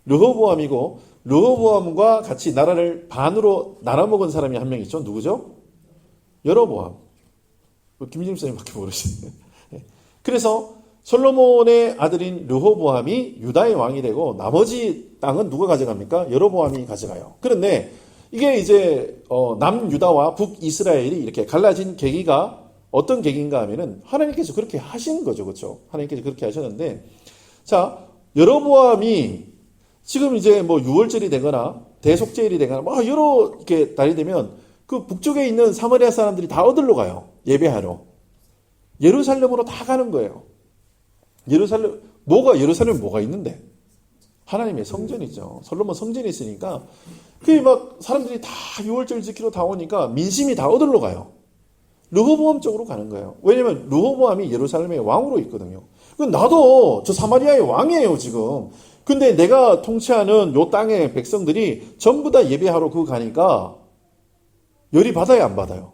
르호보암이고 르호보암과 같이 나라를 반으로 나눠먹은 사람이 한 명 있죠. 누구죠? 여로보암. 김진임 선생님밖에 모르시네요. 그래서 솔로몬의 아들인 르호보암이 유다의 왕이 되고 나머지 땅은 누가 가져갑니까? 여로보암이 가져가요. 그런데 이게 이제 남유다와 북이스라엘이 이렇게 갈라진 계기가 어떤 계기인가 하면은 하나님께서 그렇게 하신 거죠. 그렇죠? 하나님께서 그렇게 하셨는데 자, 여로보암이 지금 이제 유월절이 되거나 대속제일이 되거나 여러 이렇게 날이 되면 그 북쪽에 있는 사마리아 사람들이 다 어디로 가요? 예배하러. 예루살렘으로 다 가는 거예요. 예루살렘 뭐가 있는데? 하나님의 성전이죠. 솔로몬 성전이 있으니까 그게 막 사람들이 다 6월절 지키러 다 오니까 민심이 다 어디로 가요? 르호보암 쪽으로 가는 거예요. 왜냐면 르호보암이 예루살렘의 왕으로 있거든요. 나도 저 사마리아의 왕이에요 지금. 근데 내가 통치하는 요 땅의 백성들이 전부 다 예배하러 그거 가니까 열이 받아요 안 받아요?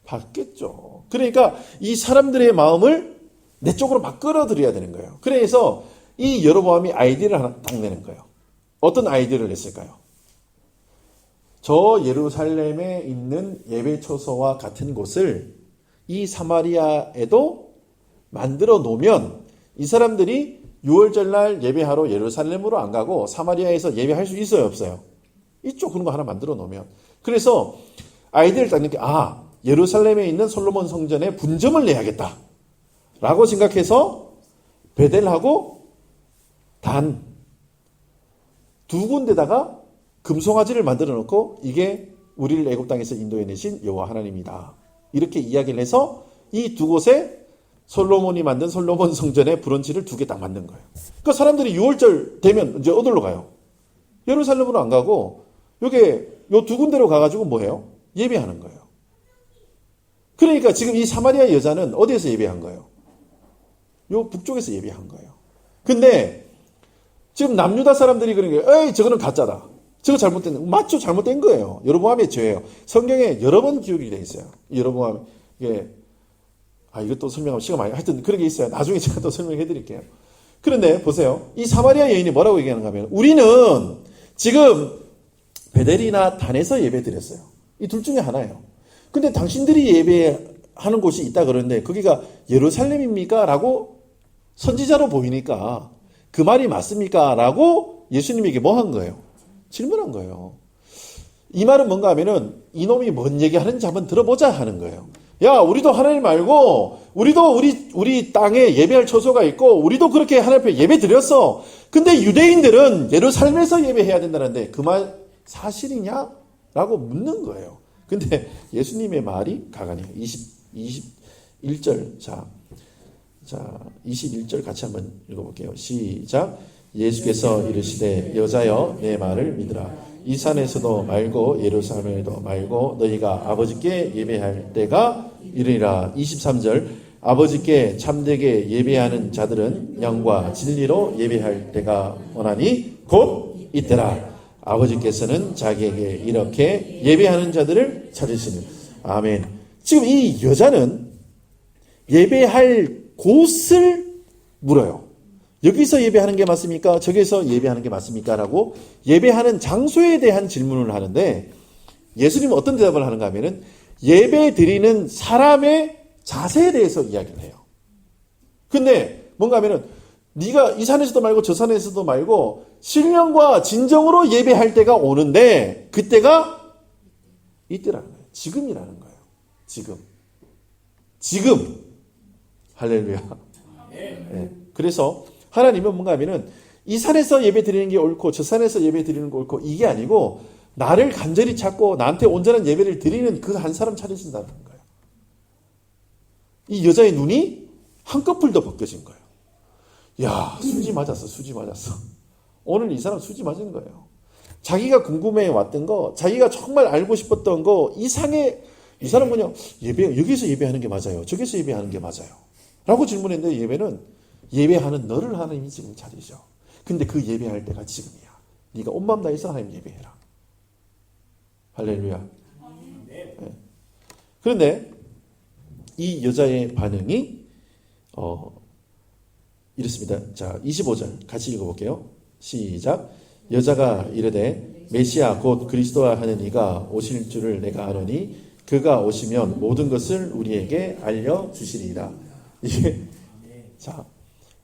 받겠죠. 그러니까 이 사람들의 마음을 내 쪽으로 막 끌어들여야 되는 거예요. 그래서 이 여로보암이 아이디어를 하나 딱 내는 거예요. 어떤 아이디어를 냈을까요? 저 예루살렘에 있는 예배초소와 같은 곳을 이 사마리아에도 만들어 놓으면 이 사람들이 6월절날 예배하러 예루살렘으로 안 가고 사마리아에서 예배할 수 있어요 없어요? 있죠. 그런 거 하나 만들어 놓으면. 그래서 아이디어를 딱 내게 예루살렘에 있는 솔로몬 성전에 분점을 내야겠다 라고 생각해서 베델하고 단 두 군데다가 금송아지를 만들어 놓고 이게 우리를 애굽 땅에서 인도해 내신 여호와 하나님이다. 이렇게 이야기를 해서 이 두 곳에 솔로몬이 만든 솔로몬 성전에 브런치를 두 개 딱 만든 거예요. 그러니까 사람들이 6월절 되면 이제 어디로 가요? 예루살렘으로 안 가고 요게 요 두 군데로 가가지고 뭐해요? 예배하는 거예요. 그러니까 지금 이 사마리아 여자는 어디에서 예배한 거예요? 요 북쪽에서 예배한 거예요. 근데 지금 남유다 사람들이 그런 거예요. 에이 저거는 가짜다. 저거 잘못된 맞죠? 잘못된 거예요. 여로보암의 죄예요. 성경에 여러 번 기록이 돼 있어요. 여로보암 이게 이것도 설명하면 시간 많이 하여튼 그런 게 있어요. 나중에 제가 또 설명해 드릴게요. 그런데 보세요. 이 사마리아 여인이 뭐라고 얘기하는가 하면 우리는 지금 베델이나 단에서 예배 드렸어요. 이 둘 중에 하나예요. 근데 당신들이 예배하는 곳이 있다 그러는데 거기가 예루살렘입니까? 라고 선지자로 보이니까 그 말이 맞습니까? 라고 예수님에게 뭐 한 거예요? 질문한 거예요. 이 말은 뭔가 하면은 이놈이 뭔 얘기하는지 한번 들어보자 하는 거예요. 야, 우리도 하나님 알고 우리도 우리 땅에 예배할 처소가 있고 우리도 그렇게 하나님 앞에 예배 드렸어. 근데 유대인들은 예루살렘에서 예배해야 된다는데 그 말 사실이냐? 라고 묻는 거예요. 근데 예수님의 말이 가관이에요. 21절. 자, 21절 같이 한번 읽어볼게요. 시작. 예수께서 이르시되 여자여 내 말을 믿으라. 이 산에서도 말고 예루살렘에도 말고 너희가 아버지께 예배할 때가 이르리라. 23절. 아버지께 참되게 예배하는 자들은 영과 진리로 예배할 때가 오나니 곧 이때라. 아버지께서는 자기에게 이렇게 예배하는 자들을 찾으시는. 아멘. 지금 이 여자는 예배할 곳을 물어요. 여기서 예배하는 게 맞습니까? 저기서 예배하는 게 맞습니까? 라고 예배하는 장소에 대한 질문을 하는데 예수님은 어떤 대답을 하는가 하면은 예배 드리는 사람의 자세에 대해서 이야기를 해요. 근데 뭔가 하면은 네가 이 산에서도 말고 저 산에서도 말고 신령과 진정으로 예배할 때가 오는데 그때가 이때라는 거예요. 지금이라는 거예요. 지금. 할렐루야. 네. 그래서 하나님은 뭔가 하면은 이 산에서 예배 드리는 게 옳고 저 산에서 예배 드리는 게 옳고 이게 아니고 나를 간절히 찾고 나한테 온전한 예배를 드리는 그 한 사람 찾으신다는 거예요. 이 여자의 눈이 한꺼풀 더 벗겨진 거예요. 야, 수지 맞았어. 오늘 이 사람 수지 맞은 거예요. 자기가 궁금해 왔던 거, 자기가 정말 알고 싶었던 거, 이 사람 그냥 여기서 예배하는 게 맞아요. 저기서 예배하는 게 맞아요. 라고 질문했는데 예배는 예배하는 너를 하나님이 지금 찾으셔. 근데 그 예배할 때가 지금이야. 네가 온 마음 다해서 하나님 예배해라. 할렐루야. 네. 그런데 이 여자의 반응이 이렇습니다. 자, 25절 같이 읽어볼게요. 시작. 여자가 이르되 메시아 곧 그리스도라 하는 이가 오실 줄을 내가 아노니 그가 오시면 모든 것을 우리에게 알려주시리이다. 이게 자,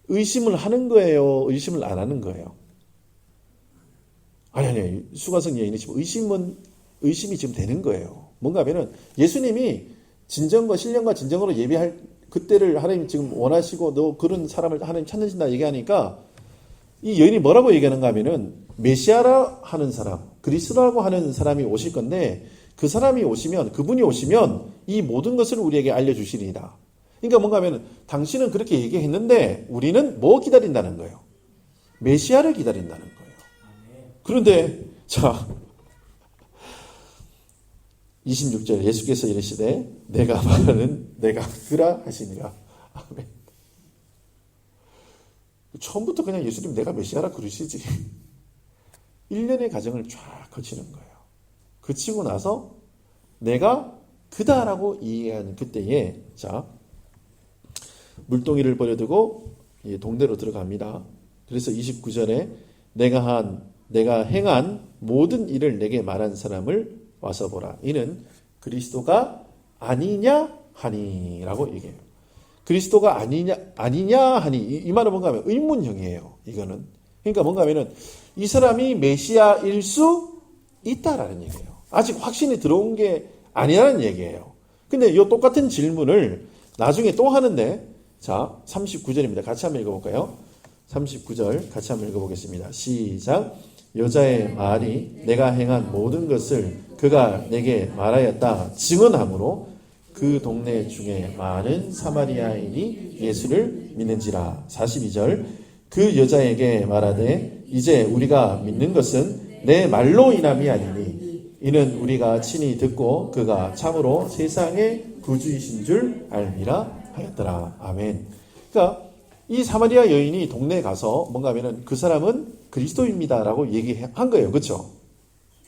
의심을 하는 거예요? 의심을 안 하는 거예요? 아니. 수가성 여인이 지금 의심이 지금 되는 거예요. 뭔가 하면은 예수님이 진정과 신령과 진정으로 예배할 그때를 하나님 지금 원하시고 너 그런 사람을 하나님 찾으신다 얘기하니까 이 여인이 뭐라고 얘기하는가 하면은 메시아라 하는 사람, 그리스도라고 하는 사람이 오실 건데 그분이 오시면 이 모든 것을 우리에게 알려주시리이다. 그러니까 뭔가 하면 당신은 그렇게 얘기했는데 우리는 뭐 기다린다는 거예요? 메시아를 기다린다는 거예요. 그런데 자 26절 예수께서 이르시되 내가 말하는 내가 그라 하시니라. 아멘. 처음부터 그냥 예수님 내가 메시아라 그러시지. 1년의 과정을 쫙 거치는 거예요. 거치고 나서 내가 그다라고 이해하는 그때에 자 물동이를 버려두고 동대로 들어갑니다. 그래서 29절에 내가 행한 모든 일을 내게 말한 사람을 와서 보라. 이는 그리스도가 아니냐 하니라고 얘기해요. 그리스도가 아니냐 하니 이 말은 뭔가 하면 의문형이에요. 이거는 그러니까 뭔가 하면은 이 사람이 메시아일 수 있다라는 얘기예요. 아직 확신이 들어온 게 아니라는 얘기예요. 근데 이 똑같은 질문을 나중에 또 하는데 자 39절입니다. 같이 한번 읽어볼까요? 39절 같이 한번 읽어보겠습니다. 시작. 여자의 말이 내가 행한 모든 것을 그가 내게 말하였다 증언하므로 그 동네 중에 많은 사마리아인이 예수를 믿는지라. 42절 그 여자에게 말하되 이제 우리가 믿는 것은 내 말로 인함이 아니니 이는 우리가 친히 듣고 그가 참으로 세상의 구주이신 줄 알미라 하였더라. 아멘. 그러니까 이 사마리아 여인이 동네에 가서 뭔가 하면은 그 사람은 그리스도입니다라고 얘기한 거예요. 그렇죠?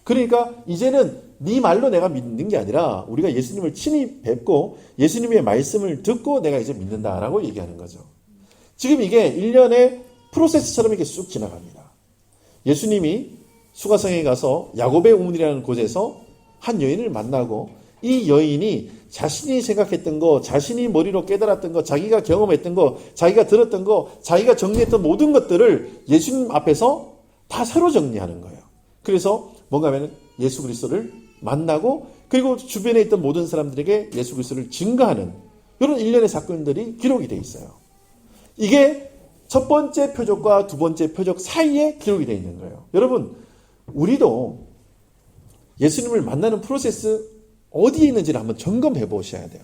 그러니까 이제는 네 말로 내가 믿는 게 아니라 우리가 예수님을 친히 뵙고 예수님의 말씀을 듣고 내가 이제 믿는다라고 얘기하는 거죠. 지금 이게 1년의 프로세스처럼 이렇게 쑥 지나갑니다. 예수님이 수가성에 가서 야곱의 우물이라는 곳에서 한 여인을 만나고 이 여인이 자신이 생각했던 거, 자신이 머리로 깨달았던 거, 자기가 경험했던 거, 자기가 들었던 거, 자기가 정리했던 모든 것들을 예수님 앞에서 다 새로 정리하는 거예요. 그래서 뭔가 하면 예수 그리스도를 만나고 그리고 주변에 있던 모든 사람들에게 예수 그리스도를 증거하는 이런 일련의 사건들이 기록이 되어 있어요. 이게 첫 번째 표적과 두 번째 표적 사이에 기록이 되어 있는 거예요. 여러분, 우리도 예수님을 만나는 프로세스 어디에 있는지를 한번 점검해 보셔야 돼요.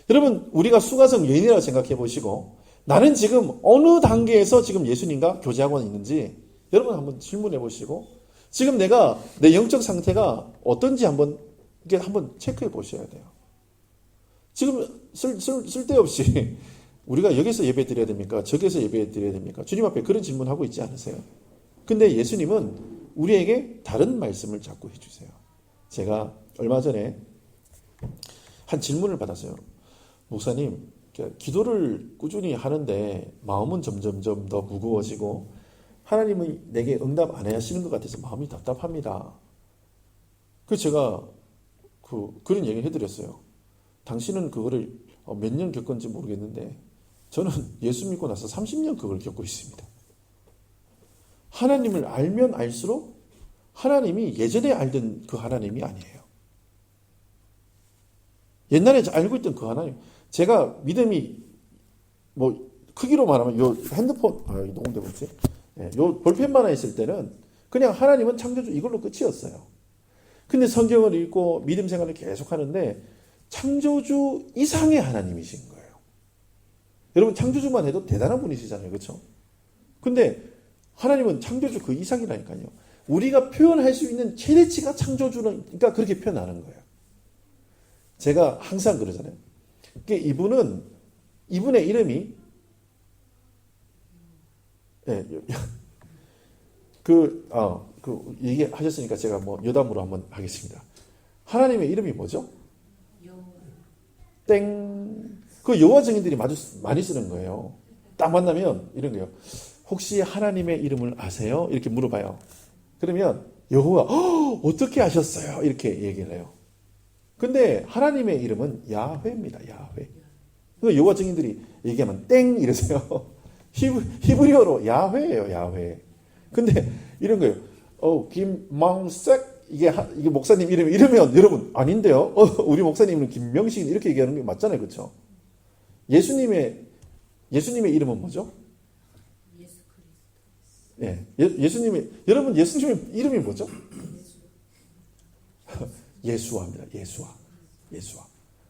여러분, 우리가 수가성 여인이라고 생각해 보시고 나는 지금 어느 단계에서 지금 예수님과 교제하고 있는지 여러분 한번 질문해 보시고 지금 내가 내 영적 상태가 어떤지 한번 이게 한번 체크해 보셔야 돼요. 지금 쓸데없이 우리가 여기서 예배 드려야 됩니까? 저기서 예배 드려야 됩니까? 주님 앞에 그런 질문하고 있지 않으세요? 근데 예수님은 우리에게 다른 말씀을 자꾸 해주세요. 제가 얼마 전에 한 질문을 받았어요. 목사님, 기도를 꾸준히 하는데 마음은 점점점 더 무거워지고 하나님은 내게 응답 안 하시는 것 같아서 마음이 답답합니다. 그래서 제가 그런 얘기를 해드렸어요. 당신은 그거를 몇 년 겪었는지 모르겠는데 저는 예수 믿고 나서 30년 그걸 겪고 있습니다. 하나님을 알면 알수록 하나님이 예전에 알던 그 하나님이 아니에요. 옛날에 알고 있던 그 하나님. 제가 믿음이 뭐 크기로 말하면 요 핸드폰 녹음되고 있지? 요 볼펜만 있을 때는 그냥 하나님은 창조주 이걸로 끝이었어요. 근데 성경을 읽고 믿음 생활을 계속 하는데 창조주 이상의 하나님이신 거예요. 여러분 창조주만 해도 대단한 분이시잖아요. 그렇죠? 근데 하나님은 창조주 그 이상이라니까요. 우리가 표현할 수 있는 최대치가 창조주니까 그렇게 표현하는 거예요. 제가 항상 그러잖아요. 이분의 이름이 얘기하셨으니까 제가 뭐 여담으로 한번 하겠습니다. 하나님의 이름이 뭐죠? 땡. 그 여호와 증인들이 많이 쓰는 거예요. 딱 만나면 이런 거예요. 혹시 하나님의 이름을 아세요? 이렇게 물어봐요. 그러면 여호와 어떻게 아셨어요? 이렇게 얘기를 해요. 근데 하나님의 이름은 야훼입니다. 야훼. 그 여호와 증인들이 얘기하면 땡 이러세요. 히브리어로 야훼예요. 야훼. 근데 이런 거예요. 김망색 이게 목사님 이러면 여러분 아닌데요. 우리 목사님은 김명식 이렇게 얘기하는 게 맞잖아요. 그렇죠? 예수님의 이름은 뭐죠? 예수 그리스도. 예. 여러분 예수님의 이름이 뭐죠? 예수아입니다. 예수아.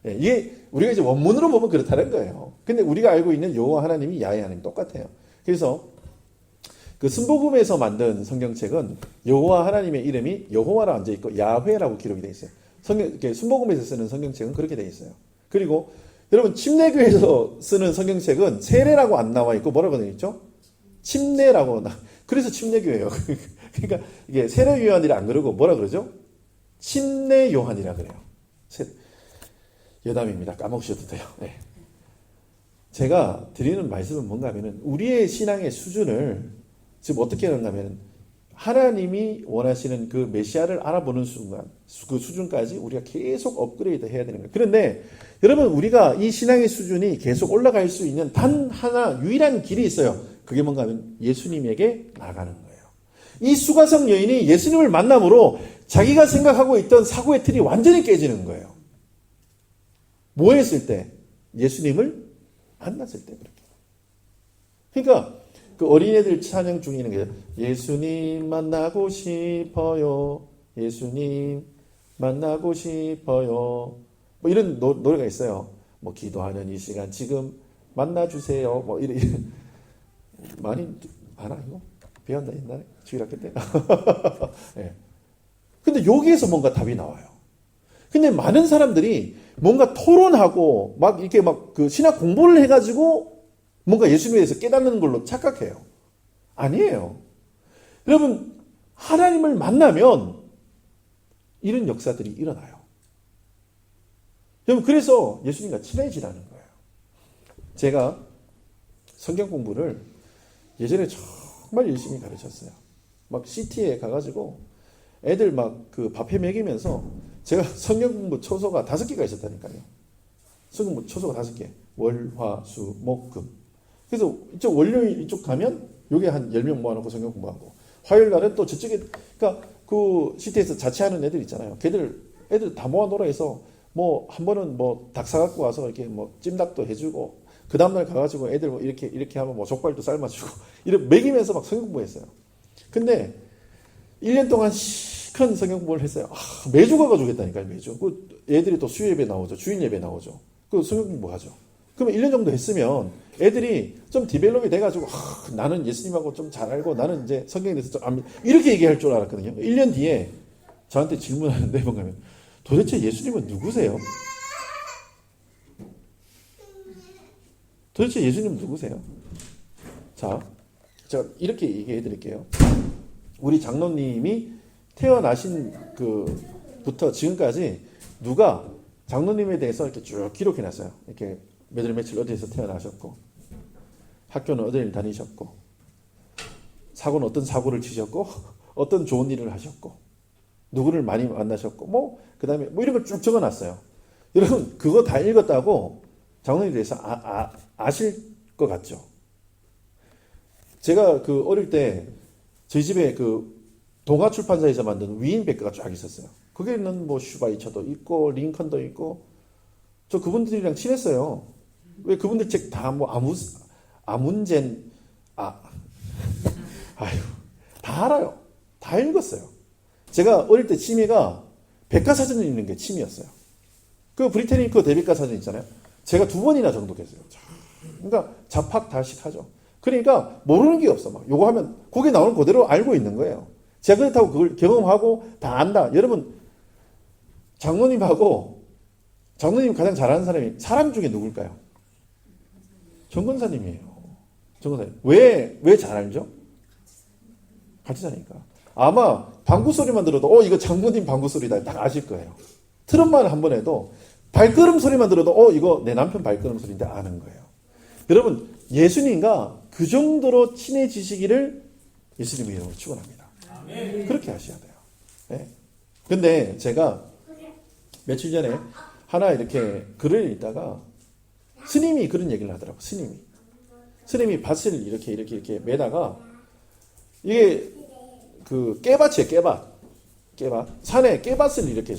예, 이게 우리가 이제 원문으로 보면 그렇다는 거예요. 근데 우리가 알고 있는 여호와 하나님이 야훼 하나님 똑같아요. 그래서 그 순복음에서 만든 성경책은 여호와 하나님의 이름이 여호와라 앉아 있고 야훼라고 기록이 되어 있어요. 순복음에서 쓰는 성경책은 그렇게 되어 있어요. 그리고 여러분 침례교에서 쓰는 성경책은 세례라고 안 나와 있고 뭐라고 되어 있죠? 침례라고 그래서 침례교예요. 그러니까 이게 세례 요한이라 안 그러고 뭐라 그러죠? 침례 요한이라 그래요. 여담입니다. 까먹으셔도 돼요. 네. 제가 드리는 말씀은 뭔가 하면은 우리의 신앙의 수준을 지금 어떻게 하는가면 하나님이 원하시는 그 메시아를 알아보는 순간 그 수준까지 우리가 계속 업그레이드 해야 되는 거예요. 그런데 여러분 우리가 이 신앙의 수준이 계속 올라갈 수 있는 단 하나 유일한 길이 있어요. 그게 뭔가 하면 예수님에게 나가는 거예요. 이 수가성 여인이 예수님을 만남으로 자기가 생각하고 있던 사고의 틀이 완전히 깨지는 거예요. 뭐 했을 때? 예수님을 만났을 때 그렇게. 그러니까 그 어린애들 찬양 중에 있는 게 예수님 만나고 싶어요. 예수님 만나고 싶어요. 뭐 이런 노래가 있어요. 뭐 기도하는 이 시간 지금 만나주세요. 뭐 이런 많이 알아 이거? 배웠나 옛날에 주일학교 때. 네. 근데 여기에서 뭔가 답이 나와요. 근데 많은 사람들이 뭔가 토론하고 막 이렇게 막 그 신학 공부를 해가지고 뭔가 예수님에 대해서 깨닫는 걸로 착각해요. 아니에요. 여러분 하나님을 만나면 이런 역사들이 일어나요. 여러분 그래서 예수님과 친해지라는 거예요. 제가 성경 공부를 예전에 정말 열심히 가르쳤어요. 막 CT에 가가지고 애들 막 그 밥해 먹이면서 제가 성경 공부 초소가 5개가 있었다니까요. 성경 공부 초소가 5개. 월, 화, 수, 목, 금. 그래서 이쪽 월요일 이쪽 가면 요게 한 10명 모아놓고 성경 공부하고 화요일 날은 또 저쪽에 그러니까 그 CT에서 자취하는 애들 있잖아요. 애들 다 모아놓으라 해서 뭐 한 번은 뭐 닭 사갖고 와서 이렇게 뭐 찜닭도 해주고 그 다음날 가가지고 애들 뭐 이렇게 하면 뭐 족발도 삶아주고 이렇게 먹이면서 막 성경 공부했어요. 근데 1년 동안 큰 성경 공부를 했어요. 매주 가가지고 했다니까요, 매주. 그 애들이 또 수요 예배 나오죠. 주일 예배 나오죠. 그 성경 공부 하죠. 그러면 1년 정도 했으면 애들이 좀 디벨롭이 돼가지고, 나는 예수님하고 좀 잘 알고 나는 이제 성경에 대해서 좀 이렇게 얘기할 줄 알았거든요. 1년 뒤에 저한테 질문하는데 뭔가 하면 도대체 예수님은 누구세요? 도대체 예수님은 누구세요? 자, 제가 이렇게 얘기해 드릴게요. 우리 장로님이 태어나신 부터 지금까지 누가 장로님에 대해서 이렇게 쭉 기록해 놨어요. 이렇게 몇 월 며칠 어디에서 태어나셨고, 학교는 어디를 다니셨고, 사고는 어떤 사고를 치셨고, 어떤 좋은 일을 하셨고, 누구를 많이 만나셨고, 뭐, 그 다음에 뭐 이런 걸 쭉 적어 놨어요. 여러분, 그거 다 읽었다고 장로님에 대해서 아실 것 같죠? 제가 그 어릴 때 저희 집에 그 동아 출판사에서 만든 위인 백과가 쫙 있었어요. 거기는 뭐 슈바이처도 있고 링컨도 있고 저 그분들이랑 친했어요. 왜 그분들 책 다 뭐 아문젠 아유 다 알아요. 다 읽었어요. 제가 어릴 때 취미가 백과사전을 읽는 게 취미였어요. 그 브리테니커 데뷔과 사전 있잖아요. 제가 2번이나 정독했어요. 그러니까 자팍다식하죠. 그러니까 모르는 게 없어. 막 요거 하면 거기 나오는 그대로 알고 있는 거예요. 제가 그렇다고 그걸 경험하고 다 안다. 여러분 장로님 가장 잘하는 사람 중에 누굴까요? 정권사님이에요. 정권사님. 왜 잘 알죠? 같이 사니까. 아마 방구 소리만 들어도 이거 장모님 방구 소리다 딱 아실 거예요. 트럼만 한 번 해도 발걸음 소리만 들어도 이거 내 남편 발걸음 소리인데 아는 거예요. 여러분 예수님과 그 정도로 친해지시기를 예수님의 이름으로 축원합니다. 그렇게 하셔야 돼요. 네. 근데 제가 며칠 전에 하나 이렇게 글을 읽다가 스님이 그런 얘기를 하더라고. 스님이 밭을 이렇게 매다가 이게 그 깨밭이에요. 깨밭. 산에 깨밭을 이렇게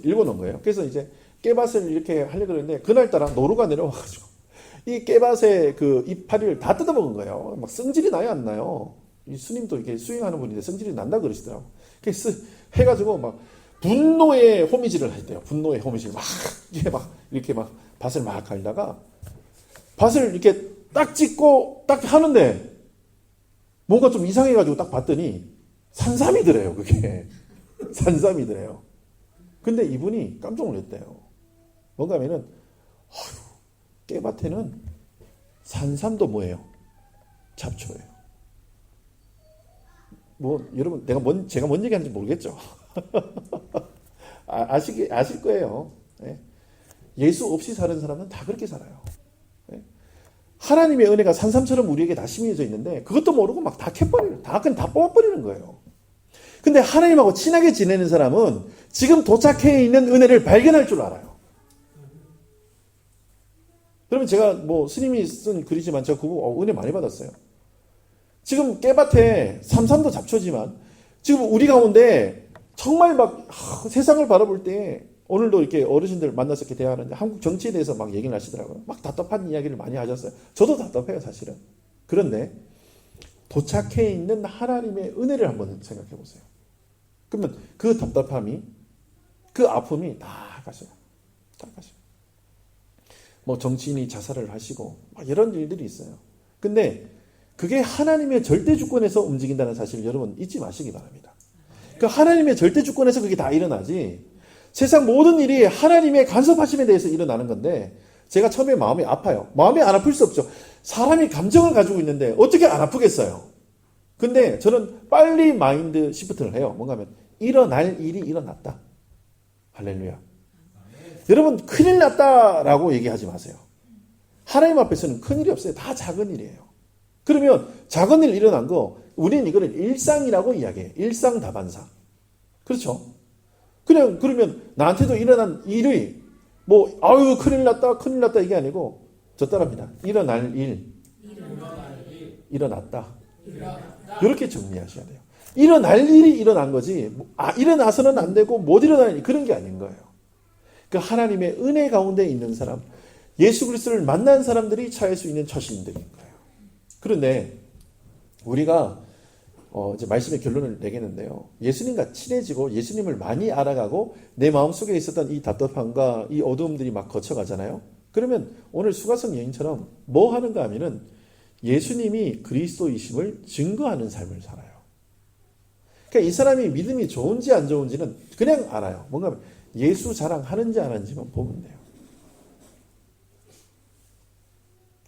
읽어 놓은 거예요. 그래서 이제 깨밭을 이렇게 하려고 그랬는데 그날따라 노루가 내려와가지고 이 깨밭의 그 이파리를 다 뜯어먹은 거예요. 막 성질이 나요, 안 나요? 이 스님도 이렇게 수행하는 분인데 성질이 난다 그러시더라고. 그래서 해가지고 막 분노의 호미질을 했대요. 분노의 호미질 이렇게 밭을 막 갈다가 밭을 이렇게 딱 찍고 딱 하는데 뭔가 좀 이상해가지고 딱 봤더니 산삼이더래요. 그게 산삼이더래요. 근데 이분이 깜짝 놀랐대요. 뭔가 하면은 깨밭에는 산삼도 뭐예요? 잡초예요. 뭐 여러분 제가 뭔 얘기하는지 모르겠죠. 아실 거예요. 예수 없이 사는 사람은 다 그렇게 살아요. 하나님의 은혜가 산삼처럼 우리에게 다 심어져 있는데 그것도 모르고 막 다 캐버리는, 다 그냥 다 뽑아버리는 거예요. 근데 하나님하고 친하게 지내는 사람은 지금 도착해 있는 은혜를 발견할 줄 알아요. 그러면 제가 뭐 스님이 쓴 글이지만 제가 그거 은혜 많이 받았어요. 지금 깨밭에 삼삼도 잡초지만 지금 우리 가운데 정말 막 세상을 바라볼 때 오늘도 이렇게 어르신들 만나서 이렇게 대화하는데 한국 정치에 대해서 막 얘기를 하시더라고요. 막 답답한 이야기를 많이 하셨어요. 저도 답답해요, 사실은. 그런데 도착해 있는 하나님의 은혜를 한번 생각해 보세요. 그러면 그 답답함이, 그 아픔이 다 가셔요. 다 가셔요. 뭐 정치인이 자살을 하시고 막 이런 일들이 있어요. 근데 그게 하나님의 절대 주권에서 움직인다는 사실을 여러분 잊지 마시기 바랍니다. 그 하나님의 절대 주권에서 그게 다 일어나지, 세상 모든 일이 하나님의 간섭하심에 대해서 일어나는 건데, 제가 처음에 마음이 아파요. 마음이 안 아플 수 없죠. 사람이 감정을 가지고 있는데 어떻게 안 아프겠어요. 근데 저는 빨리 마인드 시프트를 해요. 뭔가 하면 일어날 일이 일어났다. 할렐루야. 여러분 큰일 났다라고 얘기하지 마세요. 하나님 앞에서는 큰일이 없어요. 다 작은 일이에요. 그러면 작은 일 일어난 거 우리는 이거를 일상이라고 이야기해요. 일상다반사. 그렇죠? 그냥 그러면 나한테도 일어난 일이 뭐 아유 큰일 났다 이게 아니고 저 따라합니다. 일어날 일, 일어났다. 이렇게 정리하셔야 돼요. 일어날 일이 일어난 거지 일어나서는 안 되고 못 일어나는 일, 그런 게 아닌 거예요. 그 하나님의 은혜 가운데 있는 사람, 예수 그리스도를 만난 사람들이 처할 수 있는 처신들인 거예요. 그런데 우리가 이제 말씀의 결론을 내겠는데요. 예수님과 친해지고 예수님을 많이 알아가고 내 마음속에 있었던 이 답답함과 이 어두움들이 막 거쳐가잖아요. 그러면 오늘 수가성 여인처럼 뭐 하는가 하면은 예수님이 그리스도이심을 증거하는 삶을 살아요. 그러니까 이 사람이 믿음이 좋은지 안 좋은지는 그냥 알아요. 뭔가 예수 자랑하는지 안 하는지만 보면 돼요.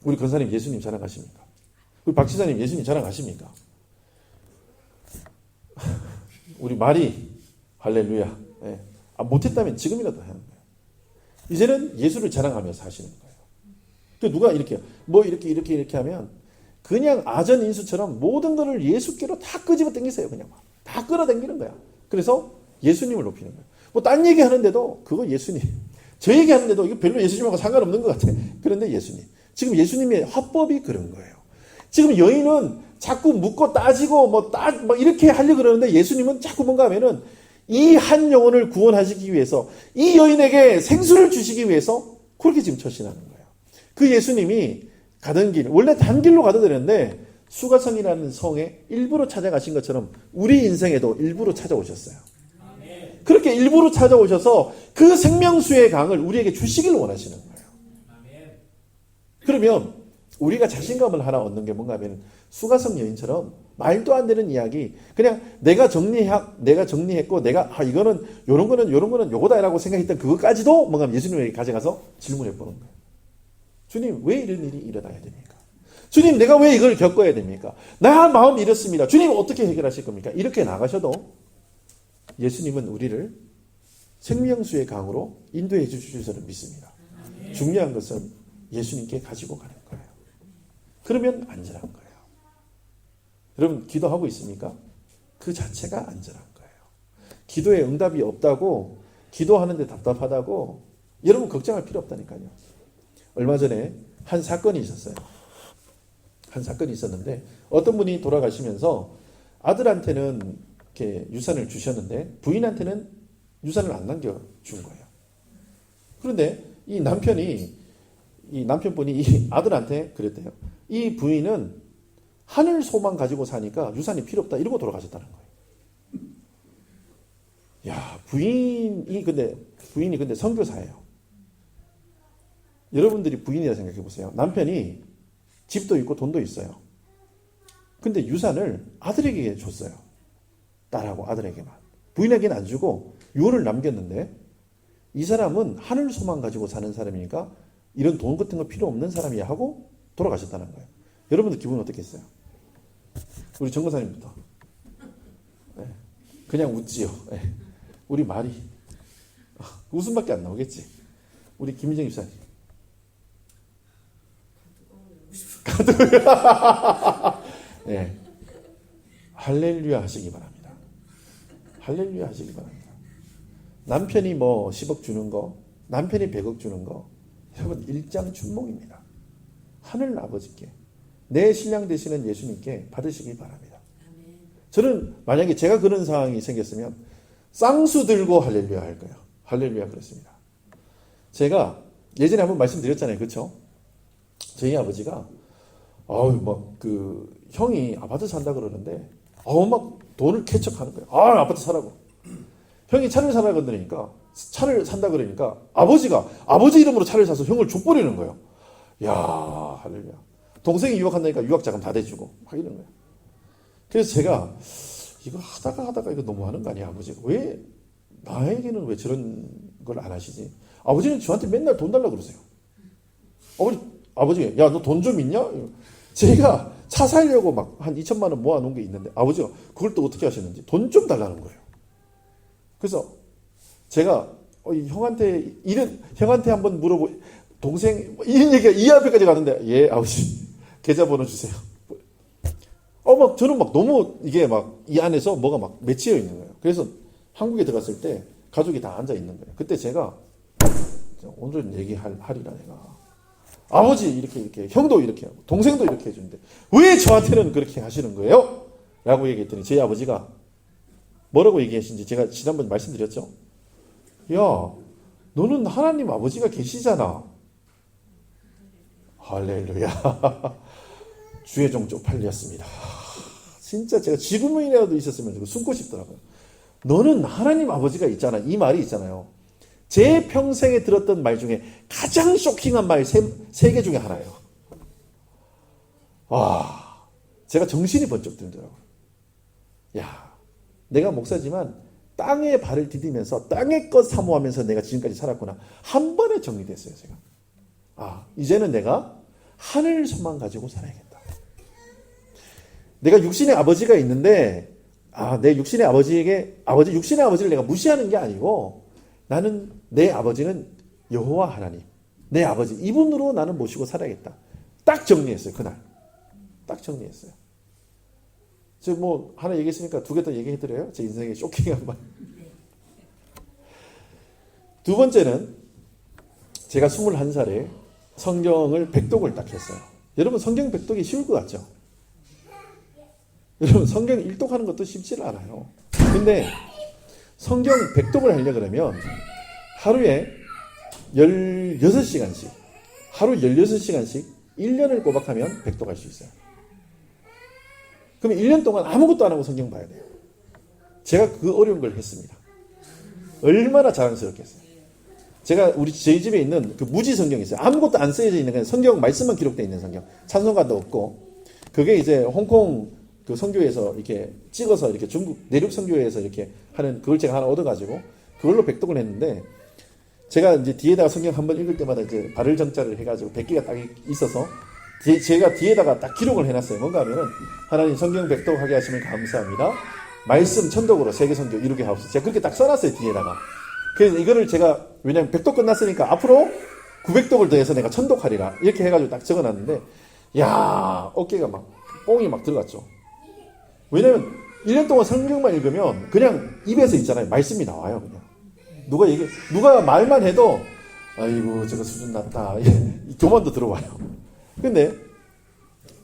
우리 권사님 예수님 자랑하십니까? 우리 박 지사님 예수님 자랑하십니까? 우리 마리 할렐루야. 네. 못했다면 지금이라도 하는 거예요. 이제는 예수를 자랑하면서 하시는 거예요. 그 누가 이렇게 뭐 이렇게 하면 그냥 아전인수처럼 모든 것을 예수께로 다 끄집어 당기세요. 그냥 다 끌어당기는 거야. 그래서 예수님을 높이는 거예요. 뭐 딴 얘기 하는데도 그거 예수님. 저 얘기 하는데도 이거 별로 예수님하고 상관없는 것 같아. 그런데 예수님. 지금 예수님의 화법이 그런 거예요. 지금 여인은 자꾸 묻고 따지고 뭐 이렇게 하려고 그러는데 예수님은 자꾸 뭔가 하면은 이 한 영혼을 구원하시기 위해서 이 여인에게 생수를 주시기 위해서 그렇게 지금 처신하는 거예요. 그 예수님이 가던 길, 원래 단 길로 가도 되는데 수가성이라는 성에 일부러 찾아가신 것처럼 우리 인생에도 일부러 찾아오셨어요. 그렇게 일부러 찾아오셔서 그 생명수의 강을 우리에게 주시길 원하시는 거예요. 그러면 우리가 자신감을 하나 얻는 게 뭔가 하면 수가성 여인처럼 말도 안 되는 이야기, 그냥 내가 정리했고 이거는 요런 거는 요거다라고 생각했던 그것까지도 뭔가 예수님에게 가져가서 질문해 보는 거예요. 주님, 왜 이런 일이 일어나야 됩니까? 주님, 내가 왜 이걸 겪어야 됩니까? 나 마음 이렇습니다. 주님, 어떻게 해결하실 겁니까? 이렇게 나가셔도 예수님은 우리를 생명수의 강으로 인도해 주실 줄을 믿습니다. 중요한 것은 예수님께 가지고 가는 거예요. 그러면 안전한 거예요. 여러분 기도하고 있습니까? 그 자체가 안전한 거예요. 기도에 응답이 없다고, 기도하는데 답답하다고 여러분 걱정할 필요 없다니까요. 얼마 전에 한 사건이 있었어요. 한 사건이 있었는데 어떤 분이 돌아가시면서 아들한테는 이렇게 유산을 주셨는데 부인한테는 유산을 안 남겨준 거예요. 그런데 이 남편분이 이 아들한테 그랬대요. 이 부인은 하늘 소망 가지고 사니까 유산이 필요 없다 이러고 돌아가셨다는 거예요. 야, 부인이 근데 선교사예요. 여러분들이 부인이라 생각해 보세요. 남편이 집도 있고 돈도 있어요. 근데 유산을 아들에게 줬어요. 딸하고 아들에게만. 부인에게는 안 주고 유언을 남겼는데 이 사람은 하늘 소망 가지고 사는 사람이니까 이런 돈 같은 거 필요 없는 사람이야 하고 돌아가셨다는 거예요. 여러분들 기분 어떻겠어요? 우리 정거사님부터. 네. 그냥 웃지요. 네. 우리 말이 웃음밖에 안 나오겠지. 우리 김희정 집사님. 네. 할렐루야 하시기 바랍니다. 할렐루야 하시기 바랍니다. 남편이 뭐 10억 주는 거, 남편이 100억 주는 거, 여러분 일장춘몽입니다. 하늘 아버지께, 내 신랑 되시는 예수님께 받으시기 바랍니다. 저는 만약에 제가 그런 상황이 생겼으면 쌍수 들고 할렐루야 할 거예요. 할렐루야 그랬습니다. 제가 예전에 한번 말씀드렸잖아요. 그렇죠? 저희 아버지가 형이 아파트 산다 그러는데 막 돈을 캐척하는 거예요. 아파트 사라고. 형이 차를 사라 그러니까 차를 산다 그러니까 아버지가 아버지 이름으로 차를 사서 형을 족버리는 거예요. 야, 할렐루야. 동생이 유학한다니까 유학 자금 다 대주고 막 이런 거예요. 그래서 제가 이거 하다가 이거 너무하는 거 아니야, 아버지가. 왜 나에게는 왜 저런 걸 안 하시지? 아버지는 저한테 맨날 돈 달라고 그러세요. 아버지, 야, 너 돈 좀 있냐? 제가 차 사려고 막 한 2천만 원 모아놓은 게 있는데 아버지가 그걸 또 어떻게 하시는지 돈 좀 달라는 거예요. 그래서 제가 형한테 한번 동생 이런 얘기가 이 앞에까지 가는데 예, 아버지 계좌번호 주세요. 저는 막 너무 이게 막 이 안에서 뭐가 막 맺혀 있는 거예요. 그래서 한국에 들어갔을 때 가족이 다 앉아 있는 거예요. 그때 제가 오늘은 얘기하리라 내가. 아버지 이렇게 형도 이렇게 하고 동생도 이렇게 해주는데 왜 저한테는 그렇게 하시는 거예요? 라고 얘기했더니 저희 아버지가 뭐라고 얘기하신지 제가 지난번에 말씀드렸죠. 야, 너는 하나님 아버지가 계시잖아. 할렐루야. 주의 종 쪽팔렸습니다. 진짜 제가 지금이라도 있었으면 숨고 싶더라고요. 너는 하나님 아버지가 있잖아. 이 말이 있잖아요. 제 평생에 들었던 말 중에 가장 쇼킹한 말 세 개 중에 하나예요. 와, 제가 정신이 번쩍 들더라고요. 야, 내가 목사지만 땅에 발을 디디면서 땅의 것 사모하면서 내가 지금까지 살았구나. 한 번에 정리됐어요, 제가. 이제는 내가 하늘 소망 가지고 살아야겠다. 내가 육신의 아버지가 있는데, 내 육신의 육신의 아버지를 내가 무시하는 게 아니고, 나는 내 아버지는 여호와 하나님, 내 아버지 이분으로 나는 모시고 살아야겠다. 딱 정리했어요. 그날 딱 정리했어요. 하나 얘기했으니까 2개 더 얘기해드려요. 제 인생의 쇼킹한 말. 두 번째는 제가 21살에 성경을 백독을 딱 했어요. 여러분 성경 백독이 쉬울 것 같죠? 여러분 성경 일독하는 것도 쉽지를 않아요. 근데 성경 백독을 하려고 그러면 하루에 16시간씩, 하루 16시간씩 1년을 꼬박하면 백독할 수 있어요. 그럼 1년 동안 아무것도 안 하고 성경 봐야 돼요. 제가 그 어려운 걸 했습니다. 얼마나 자랑스럽겠어요. 제가 저희 집에 있는 그 무지 성경이 있어요. 아무것도 안 쓰여져 있는 그냥 성경 말씀만 기록되어 있는 성경. 찬송가도 없고. 그게 이제 홍콩 그 선교에서 이렇게 찍어서 이렇게 중국 내륙 선교에서 이렇게 하는 그걸 제가 하나 얻어가지고 그걸로 백독을 했는데 제가 이제 뒤에다가 성경 한번 읽을 때마다 이제 발을 정자를 해가지고 100개가 딱 있어서 제가 뒤에다가 딱 기록을 해놨어요. 뭔가 하면은 하나님 성경 백독하게 하시면 감사합니다. 말씀 천독으로 세계 선교 이루게 하옵소서. 제가 그렇게 딱 써놨어요. 뒤에다가. 그래서 이거를 제가 왜냐면 백독 끝났으니까 앞으로 900독을 더해서 내가 1000독하리라 이렇게 해가지고 딱 적어놨는데 야 어깨가 막 뽕이 막 들어갔죠. 왜냐면 1년 동안 성경만 읽으면 그냥 입에서 있잖아요. 말씀이 나와요. 그냥 누가 말만 해도 아이고 저거 수준 낮다 교만도 들어와요. 근데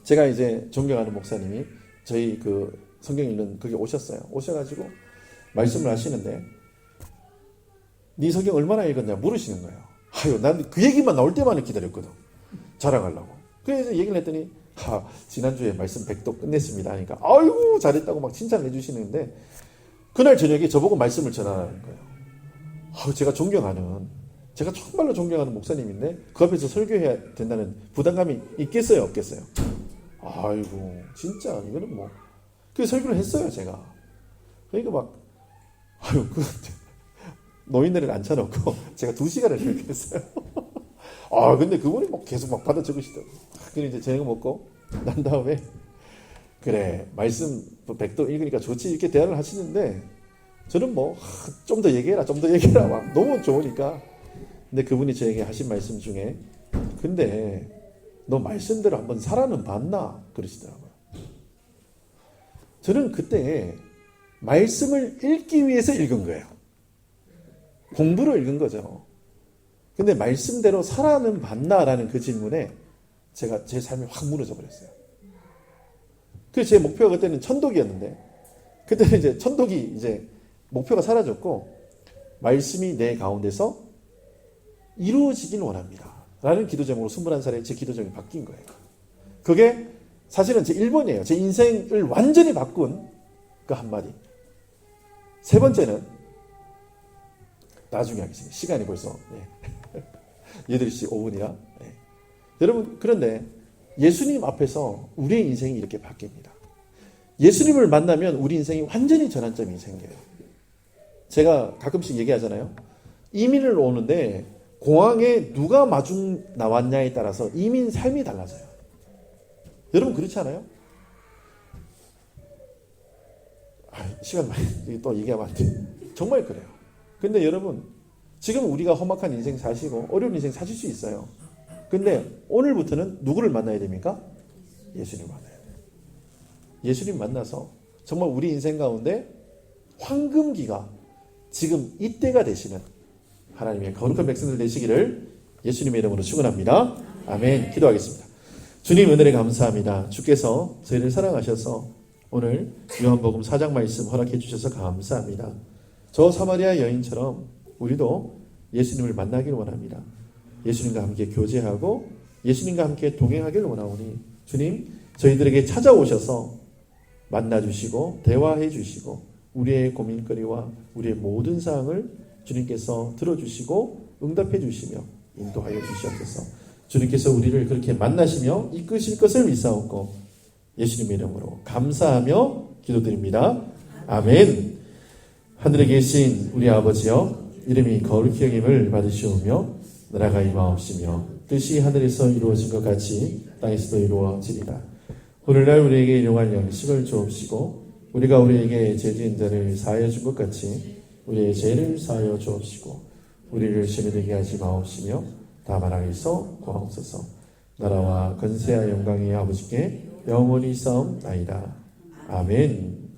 제가 이제 존경하는 목사님이 저희 그 성경 읽는 그게 오셨어요. 오셔가지고 말씀을 하시는데 네 성경 얼마나 읽었냐 물으시는 거예요. 난 그 얘기만 나올 때만 기다렸거든. 자랑하려고. 그래서 얘기를 했더니 지난주에 말씀 100독 끝냈습니다 하니까 아이고 잘했다고 막 칭찬을 해주시는데 그날 저녁에 저보고 말씀을 전하는 거예요. 제가 존경하는 제가 정말로 존경하는 목사님인데 그 앞에서 설교해야 된다는 부담감이 있겠어요, 없겠어요? 아이고, 진짜 이거는 뭐. 그 설교를 했어요, 제가. 그러니까 막, 아유, 노인들을 앉혀놓고 제가 2시간을 설교했어요. 아, 근데 그분이 뭐 계속 막 받아 적으시더라고요. 그래 이제 저녁 먹고 난 다음에 그래, 말씀 100도 읽으니까 좋지 이렇게 대화를 하시는데 저는 뭐 좀 더 얘기해라, 좀 더 얘기해라 막 너무 좋으니까. 근데 그분이 저에게 하신 말씀 중에 근데 너 말씀대로 한번 살아는 봤나? 그러시더라고요. 저는 그때 말씀을 읽기 위해서 읽은 거예요. 공부를 읽은 거죠. 근데 말씀대로 살아는 봤나라는 그 질문에 제가 제 삶이 확 무너져 버렸어요. 그래서 제 목표가 그때는 천독이었는데 그때는 이제 천독이 이제 목표가 사라졌고 말씀이 내 가운데서 이루어지길 원합니다. 라는 기도 제목으로 21살에 제 기도 제목이 바뀐 거예요. 그게 사실은 제 1번이에요. 제 인생을 완전히 바꾼 그 한마디. 세 번째는 나중에 하겠습니다. 시간이 벌써 8시 5분이라. 여러분, 그런데 예수님 앞에서 우리의 인생이 이렇게 바뀝니다. 예수님을 만나면 우리 인생이 완전히 전환점이 생겨요. 제가 가끔씩 얘기하잖아요. 이민을 오는데 공항에 누가 마중 나왔냐에 따라서 이민 삶이 달라져요. 여러분 그렇지 않아요? 시간 많이 또 얘기하면 안 돼. 정말 그래요. 근데 여러분 지금 우리가 험악한 인생 사시고 어려운 인생 사실 수 있어요. 근데 오늘부터는 누구를 만나야 됩니까? 예수님 만나야 돼요. 예수님 만나서 정말 우리 인생 가운데 황금기가 지금 이때가 되시는 하나님의 거룩한 백성들 되시기를 예수님의 이름으로 축원합니다. 아멘. 기도하겠습니다. 주님 은혜를 감사합니다. 주께서 저희를 사랑하셔서 오늘 요한복음 4장 말씀 허락해 주셔서 감사합니다. 저 사마리아 여인처럼 우리도 예수님을 만나길 원합니다. 예수님과 함께 교제하고 예수님과 함께 동행하길 원하오니 주님 저희들에게 찾아오셔서 만나주시고 대화해 주시고 우리의 고민거리와 우리의 모든 사항을 주님께서 들어주시고 응답해 주시며 인도하여 주시옵소서. 주님께서 우리를 그렇게 만나시며 이끄실 것을 믿사옵고 예수님의 이름으로 감사하며 기도드립니다. 아멘. 하늘에 계신 우리 아버지여 이름이 거룩히 여김을 받으시오며 나라가 임하옵시며 뜻이 하늘에서 이루어진 것 같이 땅에서도 이루어지리라. 오늘날 우리에게 일용할 양식을 주옵시고 우리가 우리에게 죄 지은 자를 사하여 준 것 같이 우리의 죄를 사하여 주옵시고 우리를 시험에 들게 하지 마옵시며 다만 악에서 구하옵소서. 나라와 권세와 영광이 아버지께 영원히 싸움나이다. 아멘.